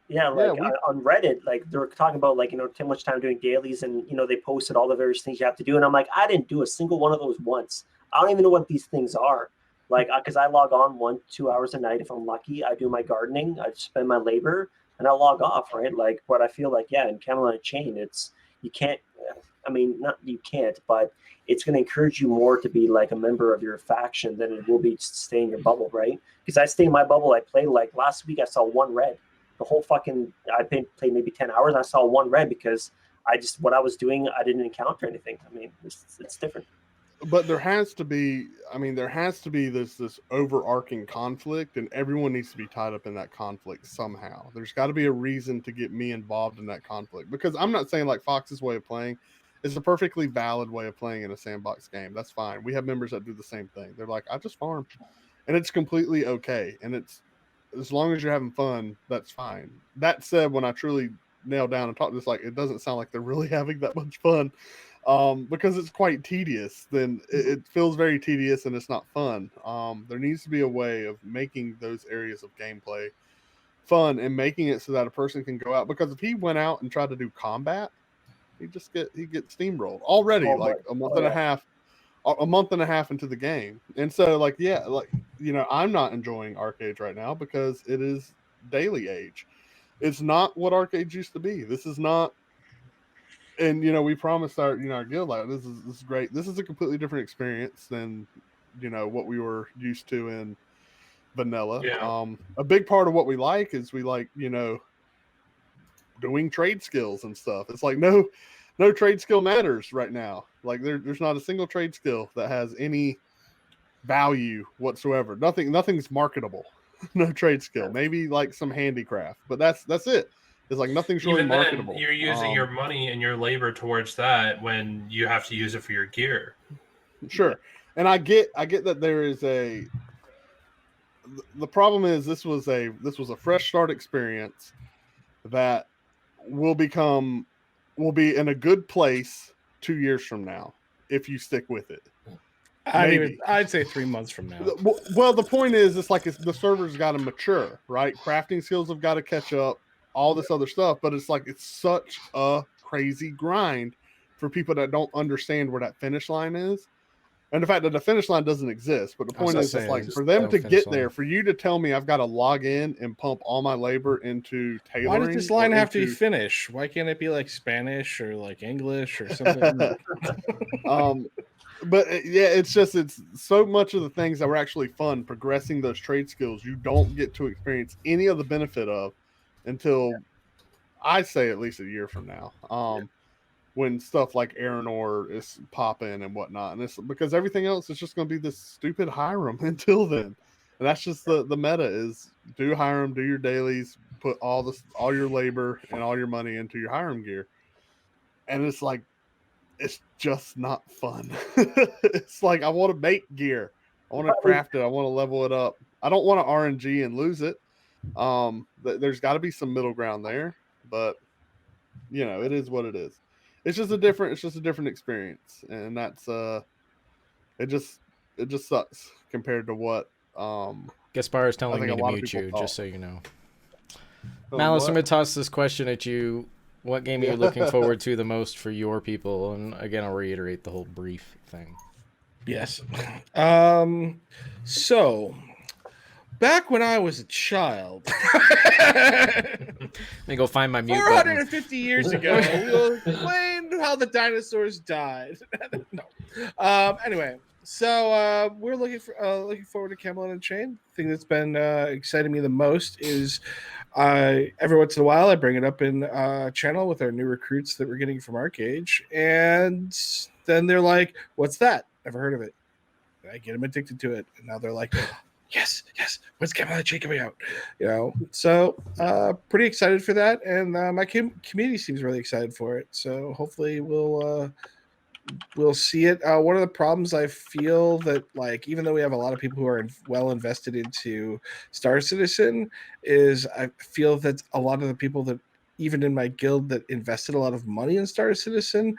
On Reddit, like they were talking about like too much time doing dailies, and they posted all the various things you have to do, and I'm like, I didn't do a single one of those once. I don't even know what these things are. Like, because I log on 1-2 hours a night if I'm lucky. I do my gardening, I spend my labor, and I log off, right? Like, but I feel like in Camelot Chain, you can't. I mean, not you can't, but it's going to encourage you more to be like a member of your faction than it will be to stay in your bubble, right? Because I stay in my bubble. I play like last week. I saw one red. The whole fucking I played maybe 10 hours. And I saw one red because what I was doing, I didn't encounter anything. I mean, it's different. But there has to be this overarching conflict, and everyone needs to be tied up in that conflict somehow. There's got to be a reason to get me involved in that conflict, because I'm not saying like Fox's way of playing is a perfectly valid way of playing in a sandbox game. That's fine. We have members that do the same thing. They're like, I just farm, and it's completely okay. And it's, as long as you're having fun, that's fine. That said, when I truly nail down and talk this, like, it doesn't sound like they're really having that much fun, because it's quite tedious. Then it feels very tedious and it's not fun. There needs to be a way of making those areas of gameplay fun and making it so that a person can go out, because if he went out and tried to do combat, he gets steamrolled already, like a month and a half into the game. And so I'm not enjoying Arcade right now because it is daily age. It's not what Arcade used to be. This is not. And we promised our guild, like, this is great. This is a completely different experience than what we were used to in vanilla. A big part of what we like is we like doing trade skills and stuff. It's like no trade skill matters right now. Like there's not a single trade skill that has any value whatsoever. Nothing's marketable. No trade skill. Maybe like some handicraft, but that's it. It's like nothing's really marketable. You're using your money and your labor towards that when you have to use it for your gear. Sure. And I get that there is the problem is this was a fresh start experience that will be in a good place 2 years from now if you stick with it. I'd say 3 months from now. Well, the point is, it's like the server's got to mature, right? Crafting skills have got to catch up, all this other stuff. But it's like it's such a crazy grind for people that don't understand where that finish line is. And the fact that the finish line doesn't exist. But the point is, it's like for them to get there, for you to tell me I've got to log in and pump all my labor into tailoring. Why does this line have to be finished? Why can't it be like Spanish or like English or something? But it's so much of the things that were actually fun, progressing those trade skills, you don't get to experience any of the benefit of until I say at least a year from now. When stuff like Aranor is popping and whatnot, and it's because everything else is just going to be this stupid Hiram until then. And that's just the meta is do Hiram, do your dailies, put all your labor and all your money into your Hiram gear. And it's like, it's just not fun. It's like, I want to make gear. I want to craft it. I want to level it up. I don't want to RNG and lose it. There's got to be some middle ground there, but you know, it is what it is. It's just a different experience, and that's it just sucks compared to what Gaspar is telling I me think to a lot of mute people you, thought. just so you know. Oh, Malice, I'm what? going to toss this question at you. What game are you looking forward to the most for your people? And again, I'll reiterate the whole brief thing. Yes. So back when I was a child, Let me go find my mute button. 450 years ago, we'll explain how the dinosaurs died. No. Anyway, so we're looking forward to Camelot Unchained. The thing that's been exciting me the most is every once in a while I bring it up in channel with our new recruits that we're getting from Arcage, and then they're like, "What's that? Never heard of it." And I get them addicted to it, and now they're like, yes, when's Camelot Unchained coming out? You know, so pretty excited for that, and my community seems really excited for it. So hopefully we'll see it. One of the problems I feel that, like, even though we have a lot of people who are well invested into Star Citizen, is I feel that a lot of the people that even in my guild that invested a lot of money in Star Citizen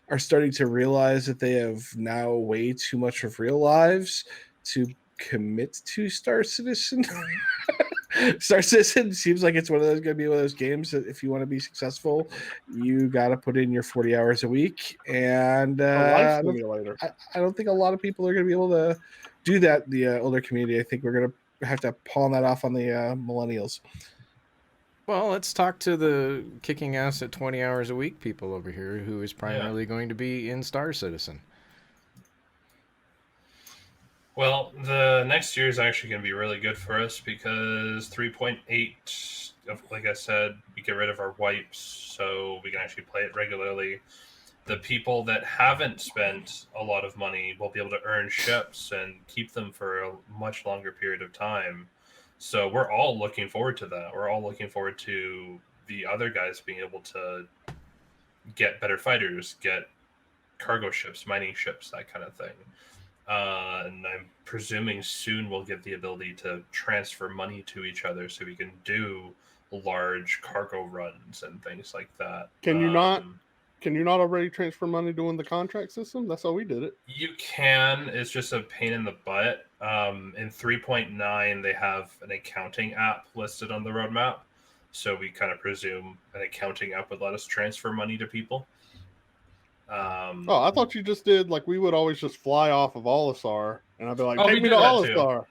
are starting to realize that they have now way too much of real lives to commit to Star Citizen. Star Citizen seems like it's going to be one of those games that if you want to be successful, you got to put in your 40 hours a week. And A life simulator. I don't think a lot of people are going to be able to do that. The older community, I think we're going to have to pawn that off on the millennials. Well, let's talk to the kicking ass at 20 hours a week people over here who is primarily going to be in Star Citizen. Well, the next year is actually going to be really good for us because 3.8, like I said, we get rid of our wipes, so we can actually play it regularly. The people that haven't spent a lot of money will be able to earn ships and keep them for a much longer period of time. So we're all looking forward to that. We're all looking forward to the other guys being able to get better fighters, get cargo ships, mining ships, that kind of thing. And I'm presuming soon we'll get the ability to transfer money to each other so we can do large cargo runs and things like that. Can you not already transfer money doing the contract system? That's how we did it. You can. It's just a pain in the butt. In 3.9, they have an accounting app listed on the roadmap. So we kind of presume an accounting app would let us transfer money to people. I thought you just did, like, we would always just fly off of Olisar, and I'd be like, Oh, take we me do to that too. Olisar.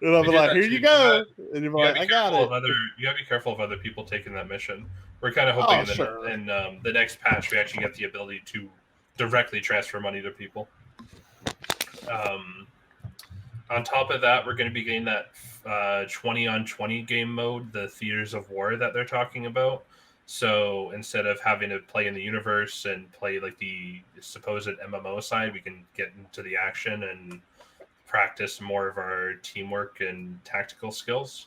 And I'd We be do like, that here too, you go. And you'd be You like, gotta I be got careful it. you gotta be careful of other people taking that mission. We're kind of hoping in the next patch we actually get the ability to directly transfer money to people. On top of that, we're going to be getting that 20-on-20 game mode, the Theaters of War that they're talking about. So instead of having to play in the universe and play like the supposed MMO side, we can get into the action and practice more of our teamwork and tactical skills.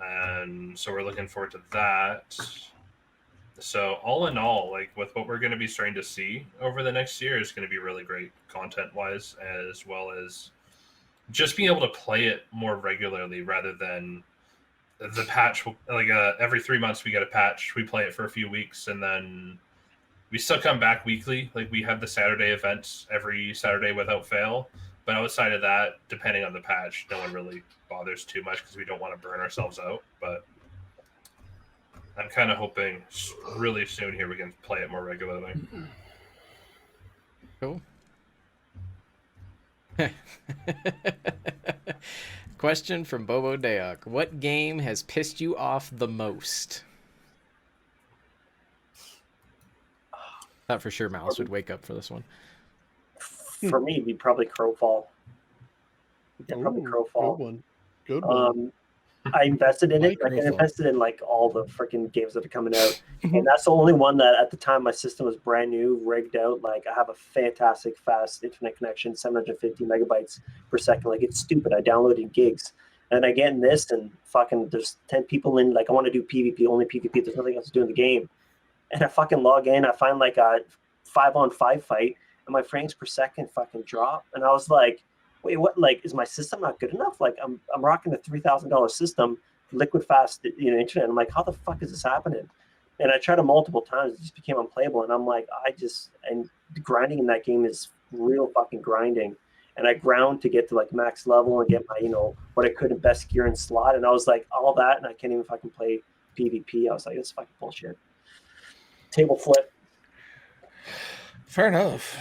And so we're looking forward to that. So all in all, like with what we're going to be starting to see over the next year is going to be really great content-wise, as well as just being able to play it more regularly rather than the patch. Like every 3 months we get a patch, we play it for a few weeks, and then we still come back weekly. Like we have the Saturday events every Saturday without fail. But outside of that, depending on the patch, no one really bothers too much because we don't want to burn ourselves out. But I'm kind of hoping really soon here we can play it more regularly. Cool. Question from Bobo Deok. What game has pissed you off the most? Thought for sure Mouse would wake up for this one. For me, it'd be probably Crowfall. Yeah, probably Crowfall. Good one. I invested in it. Like, I invested in like all the freaking games that are coming out, and that's the only one that at the time my system was brand new, rigged out. Like I have a fantastic fast internet connection, 750 megabytes per second. Like it's stupid. I downloaded gigs, And I get in this, and fucking there's 10 people in. Like, I want to do PvP, only PvP. There's nothing else to do in the game. And I fucking log in. I find like a 5-on-5 fight, and my frames per second fucking drop. And I was like, wait, what? Like, is my system not good enough? Like, I'm rocking a $3,000 system, liquid fast, internet. I'm like, how the fuck is this happening? And I tried it multiple times. It just became unplayable. And I'm like, and grinding in that game is real fucking grinding. And I ground to get to like max level and get my, what I could in best gear and slot. And I was like, all that, and I can't even fucking play PvP. I was like, this fucking bullshit. Table flip. Fair enough.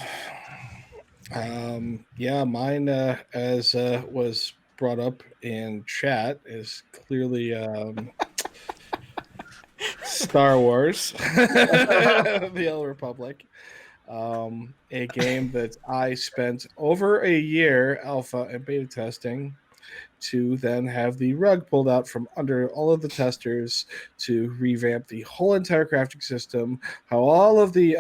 Yeah, mine, as was brought up in chat, is clearly Star Wars, The Old Republic. A game that I spent over a year alpha and beta testing to then have the rug pulled out from under all of the testers to revamp the whole entire crafting system, how all of the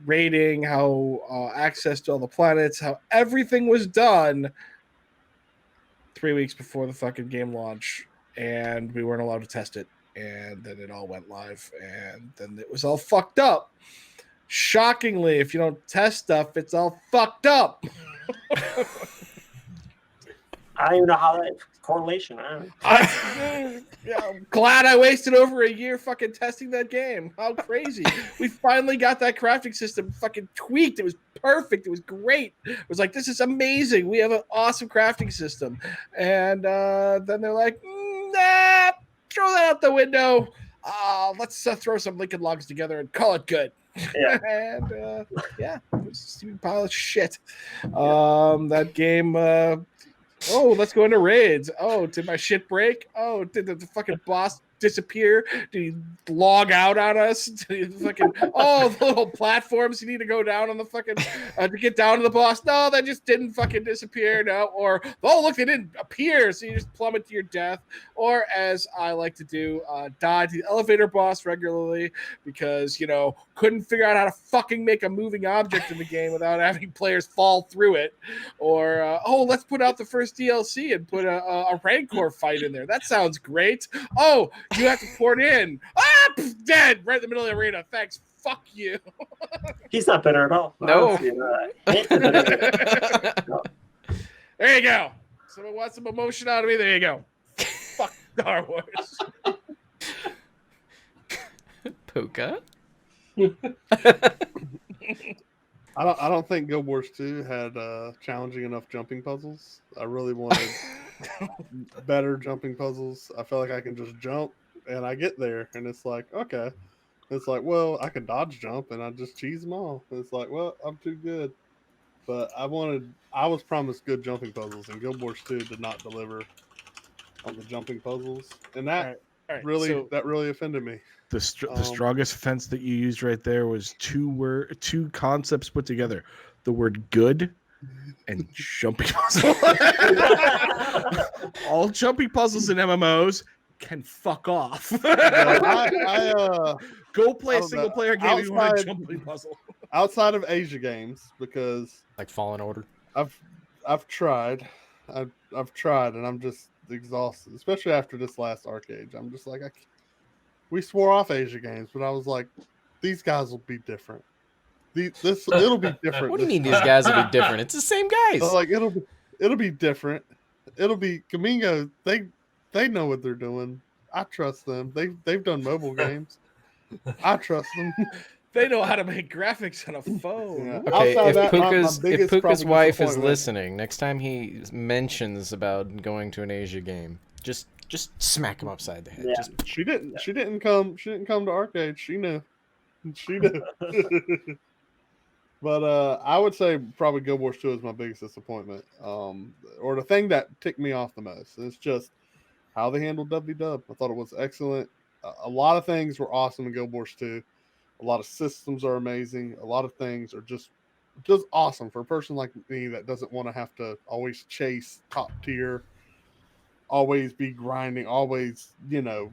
rating, how access to all the planets, how everything was done 3 weeks before the fucking game launch, and we weren't allowed to test it. And then it all went live, and then it was all fucked up. Shockingly, if you don't test stuff, it's all fucked up. I don't even know how that correlation. I'm glad I wasted over a year fucking testing that game. How crazy. We finally got that crafting system fucking tweaked. It was perfect. It was great. It was like, this is amazing. We have an awesome crafting system. And then they're like, nah, throw that out the window. Let's throw some Lincoln Logs together and call it good. Yeah. And it was a stupid pile of shit. That game... oh, let's go into raids. Oh, did my shit break? Oh, did the fucking boss disappear? Did he log out on us? Did he fucking the little platforms you need to go down on the fucking to get down to the boss? No, that just didn't fucking disappear. No, or look, they didn't appear, so you just plummet to your death. Or as I like to do, die to the elevator boss regularly because couldn't figure out how to fucking make a moving object in the game without having players fall through it. Or let's put out the first DLC and put a Rancor fight in there. That sounds great. Oh, you have to port in. Dead right in the middle of the arena. Thanks. Fuck you. He's not bitter at all. No. No. There you go. Someone wants some emotion out of me. There you go. Fuck Star Wars. Puka? I don't think Guild Wars 2 had challenging enough jumping puzzles. I really wanted better jumping puzzles. I feel like I can just jump and I get there and it's like, okay. It's like, well, I can dodge jump and I just cheese them all. And it's like, well, I'm too good. But I was promised good jumping puzzles, and Guild Wars 2 did not deliver on the jumping puzzles. And that All right, really offended me. The strongest offense that you used right there was two concepts put together: the word "good" and jumping puzzle. All jumping puzzles in MMOs can fuck off. Go play a single player game if you want a jumping puzzle. Outside of Asia games, because Like Fallen Order. I've tried, I've tried, and I'm just exhausted, especially after this last arcade. I'm just like, we swore off Asia games, but I was like, these guys will be different. It'll be different. What do you mean these guys will be different? It's the same guys. So like it'll be different. It'll be Kamingo. They know what they're doing. I trust them. They've done mobile games. I trust them. They know how to make graphics on a phone. Yeah. Okay, Outside if that, Puka's probably wife is disappointment. listening, next time he mentions about going to an Asia game, just smack him upside the head. Yeah. Just She didn't come to arcade. She knew. But I would say probably Guild Wars 2 is my biggest disappointment. Or the thing that ticked me off the most. It's just how they handled WW. I thought it was excellent. A lot of things were awesome in Guild Wars 2. A lot of systems are amazing. A lot of things are just awesome for a person like me that doesn't want to have to always chase top tier, always be grinding, always,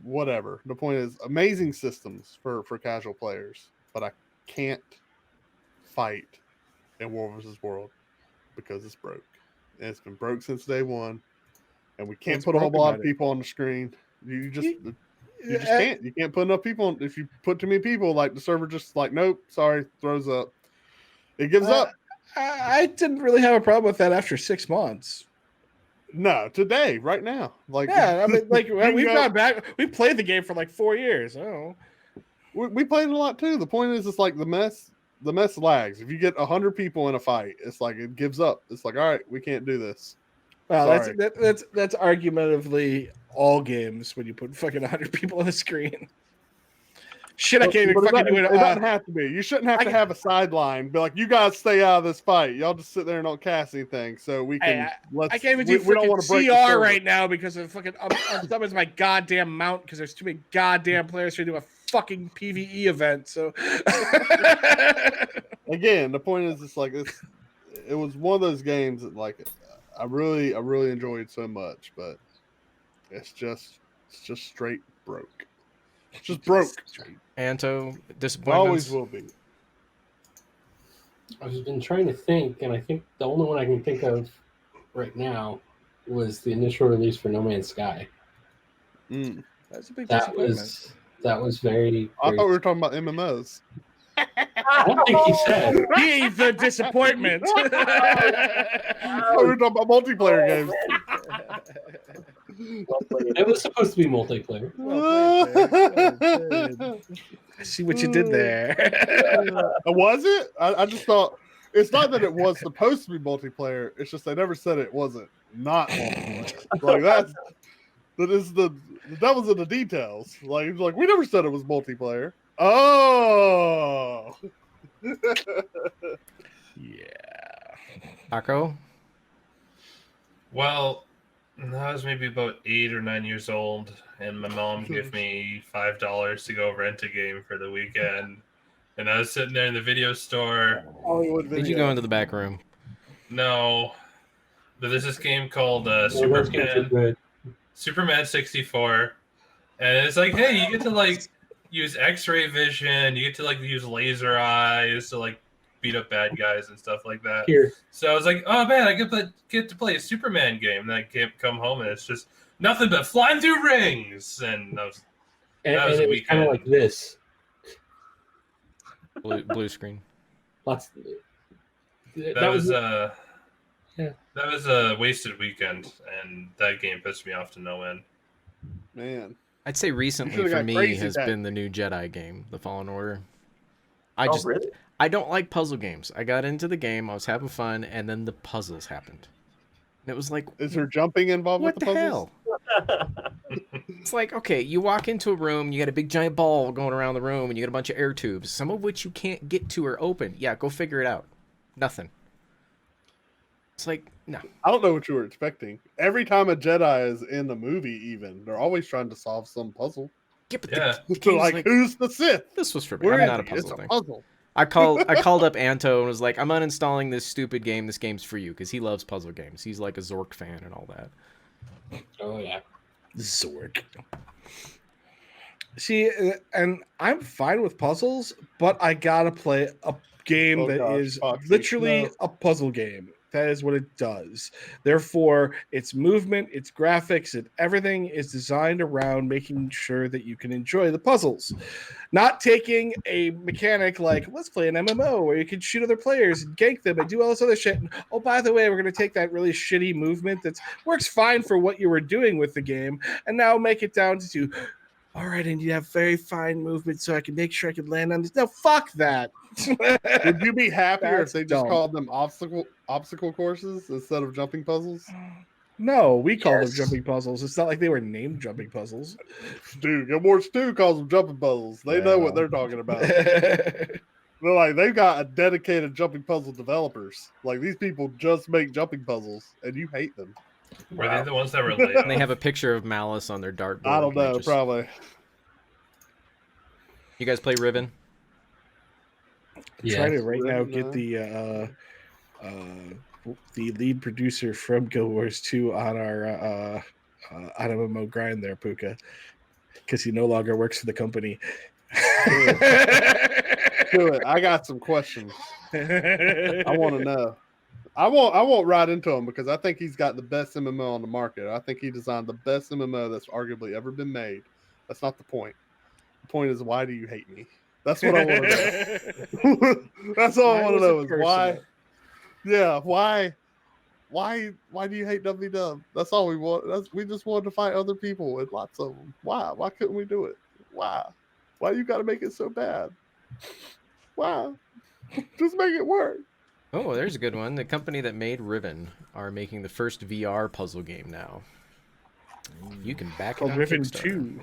whatever. The point is amazing systems for casual players, but I can't fight in War vs. World because it's broke. And it's been broke since day one. and we can't What's put a whole broken lot about of it? people on the screen. You just can't. You can't put enough people on. If you put too many people, like the server just like, nope, sorry, throws up. It gives up. I didn't really have a problem with that after 6 months. No, today, right now. Like, Yeah, I mean, like you we've go- gone back. We played the game for like 4 years. Oh, we played it a lot too. The point is, it's like the mess lags. If you get 100 people in a fight, it's like it gives up. It's like, all right, we can't do this. well, Sorry. that's argumentatively all games when you put fucking 100 people on the screen. Shit, I can't even But fucking do it. It doesn't have to be. You shouldn't have to have a sideline. Be like, you guys stay out of this fight. Y'all just sit there and don't cast anything, so we can. I can't even do we don't want to break the CR server. right now because of fucking summons my goddamn mount because there's too many goddamn players to do a fucking PvE event. So Again, the point is, it's like this. It was one of those games that, like, I really enjoyed so much, but it's just straight broke. It's just broke. Anto, It disappointments? always will be. I've been trying to think, and I think the only one I can think of right now was the initial release for No Man's Sky. that's a big That disappointment. was very. I thought we were talking about MMOs. I don't think he said. He's the disappointment. I thought we were talking about multiplayer games. Well played. It was supposed to be multiplayer. I see what you did there. Was it? I just thought it's not that it was supposed to be multiplayer. It's just they never said it wasn't not multiplayer. Like that is the devil's in the details. Like it's like we never said it was multiplayer. Oh, Yeah. Taco? Well, I was maybe about 8 or 9 years old, and my mom gave me $5 to go rent a game for the weekend. And I was sitting there in the video store. Hollywood Did you video. go into the back room? No, but there's this game called Those games are good. Superman 64, and it's like, hey, you get to like use X-ray vision, you get to like use laser eyes to like beat up bad guys and stuff like that. Here, So I was like, oh man, I get to play a Superman game. And I can't come home and it's just nothing but flying through rings. And that was and was it a was kind of weekend. like this. Blue screen. Lots. that was yeah. that was a wasted weekend, and that game pissed me off to no end. Man, I'd say recently should've for got me crazy has that- been the new Jedi game, The Fallen Order. Really? I don't like puzzle games. I got into the game, I was having fun, and then the puzzles happened. And it was like, is there jumping involved what with the the puzzles? hell? It's like, okay, you walk into a room, you got a big giant ball going around the room, and you got a bunch of air tubes, some of which you can't get to or open. Yeah, go figure it out. Nothing. It's like, no. I don't know what you were expecting. Every time a Jedi is in a movie, even they're always trying to solve some puzzle. Yeah, but Yeah. the They're game's like, who's the Sith? this was for me. Where I'm is not a he? puzzle It's a thing. puzzle. I called up Anto and was like, I'm uninstalling this stupid game. This game's for you, because he loves puzzle games. He's like a Zork fan and all that. Oh yeah. Zork. See, and I'm fine with puzzles, but I gotta play a game Oh, that gosh, is Foxy, literally no. a puzzle game. That is what it does. Therefore, its movement, its graphics, and everything is designed around making sure that you can enjoy the puzzles. Not taking a mechanic like, let's play an MMO where you can shoot other players and gank them and do all this other shit. And, oh, by the way, we're going to take that really shitty movement that works fine for what you were doing with the game and now make it down to, all right, and you have very fine movement so I can make sure I can land on this. No, fuck that. Would you be happier That's if they just dumb. called them obstacle courses instead of jumping puzzles? No, we call them Yes. jumping puzzles. It's not like they were named jumping puzzles. Dude, Gilmore Stew calls them jumping puzzles. They know what they're talking about. They're like, they've got a dedicated jumping puzzle developers. Like, these people just make jumping puzzles, and you hate them. Were they the ones that were late? And they have a picture of Malice on their dartboard. I don't and they know, just- probably. You guys play Riven? Yeah. Trying to right now Riven, get the lead producer from Guild Wars 2 on our MMO grind there, Puka, because he no longer works for the company. Do it. I got some questions. I want to know. I won't ride into him because I think he's got the best MMO on the market. I think he designed the best MMO that's arguably ever been made. That's not the point. The point is, why do you hate me? That's what I want to know. That's all I want to know is why. Yeah, why do you hate WW? That's all we want. We just wanted to fight other people and lots of them. Why couldn't we do it? Why you got to make it so bad? Why? Just make it work. Oh, there's a good one. The company that made Riven are making the first VR puzzle game now. You can back it Called on Riven Kickstarter.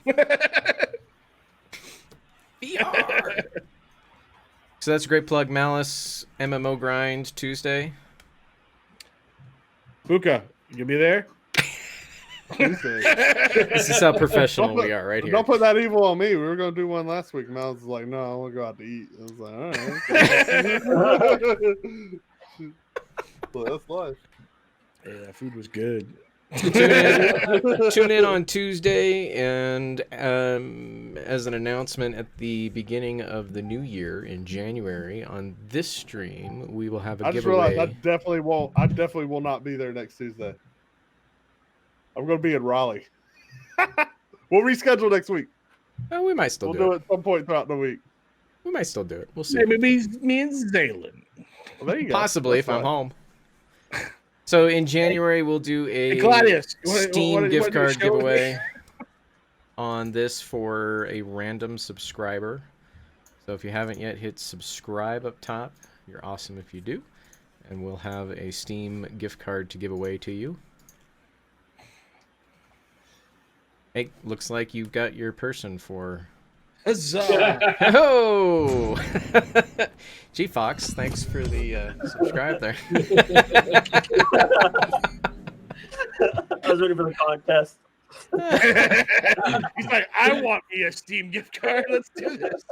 2. VR. So that's a great plug. Malice MMO Grind Tuesday. Puka, you gonna be there? This is how professional we are right here. Don't put that evil on me. We were gonna do one last week, and I was like, "No, I want to go out to eat." I was like, "All right." Well, that's life. Yeah, food was good. Tune in on Tuesday, and as an announcement at the beginning of the new year in January on this stream, we will have a I just giveaway. realized I definitely will not be there next Tuesday. I'm going to be in Raleigh. We'll reschedule next week. Oh, we might still We'll do do it. it at some point throughout the week. We might still do it. We'll see. Maybe me and Zaylen. Well, there you go. Possibly That's if I'm fine. home. So in January we'll do a Hey, Claudius, Steam gift do a card show? giveaway on this for a random subscriber. So if you haven't yet, hit subscribe up top. You're awesome if you do. And we'll have a Steam gift card to give away to you. Hey, looks like you've got your person for... Huzzah! Oh! G Fox, thanks for the subscribe there. I was ready for the contest. He's like, I want me a Steam gift card. Let's do this.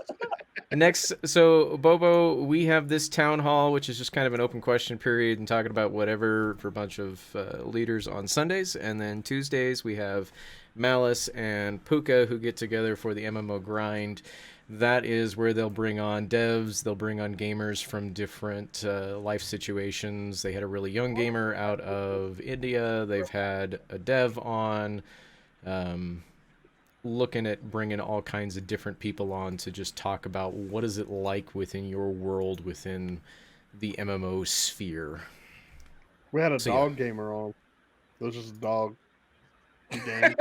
Next, so Bobo, we have this town hall, which is just kind of an open question period and talking about whatever for a bunch of leaders on Sundays. And then Tuesdays, we have Malice and Puka who get together for the MMO grind. That is where they'll bring on devs, they'll bring on gamers from different life situations. They had a really young gamer out of India. They've had a dev on. Looking at bringing all kinds of different people on to just talk about what is it like within your world within the MMO sphere. We had a So, dog gamer on. It was just a dog game.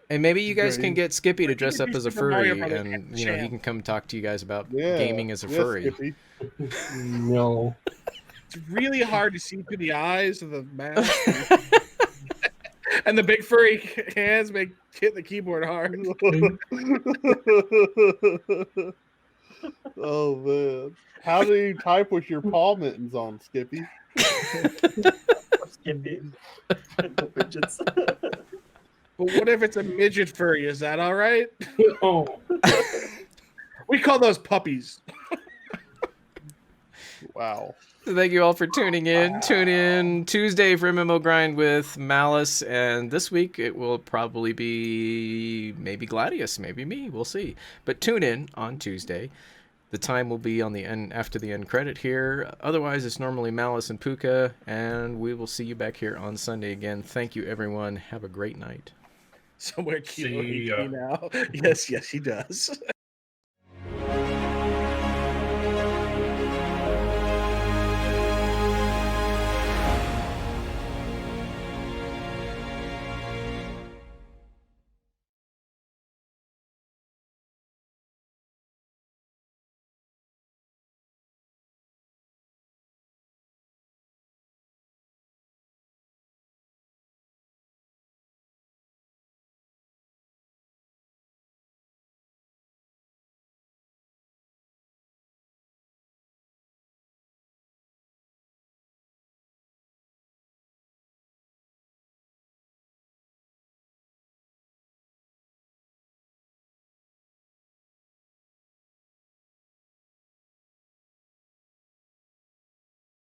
And maybe you guys can Great. get Skippy to dress up as a Super Mario furry, Brothers and you know he champ. can come talk to you guys about Yeah. gaming as a Yes, furry. Skippy. No. It's really hard to see through the eyes of the mask. And the big furry hands make hit the keyboard hard. Oh man. How do you type with your paw mittens on, Skippy? Skippy. Midgets. But what if it's a midget furry? Is that all right? Oh, We call those puppies. Wow. Thank you all for tuning in. Tune in Tuesday for MMO Grind with Malice, and this week it will probably be maybe Gladius, maybe me. We'll see. But tune in on Tuesday. The time will be on the end after the end credit here. Otherwise, it's normally Malice and Puka, and we will see you back here on Sunday again. Thank you, everyone. Have a great night. Somewhere See Kilo ya. now. Yes, he does.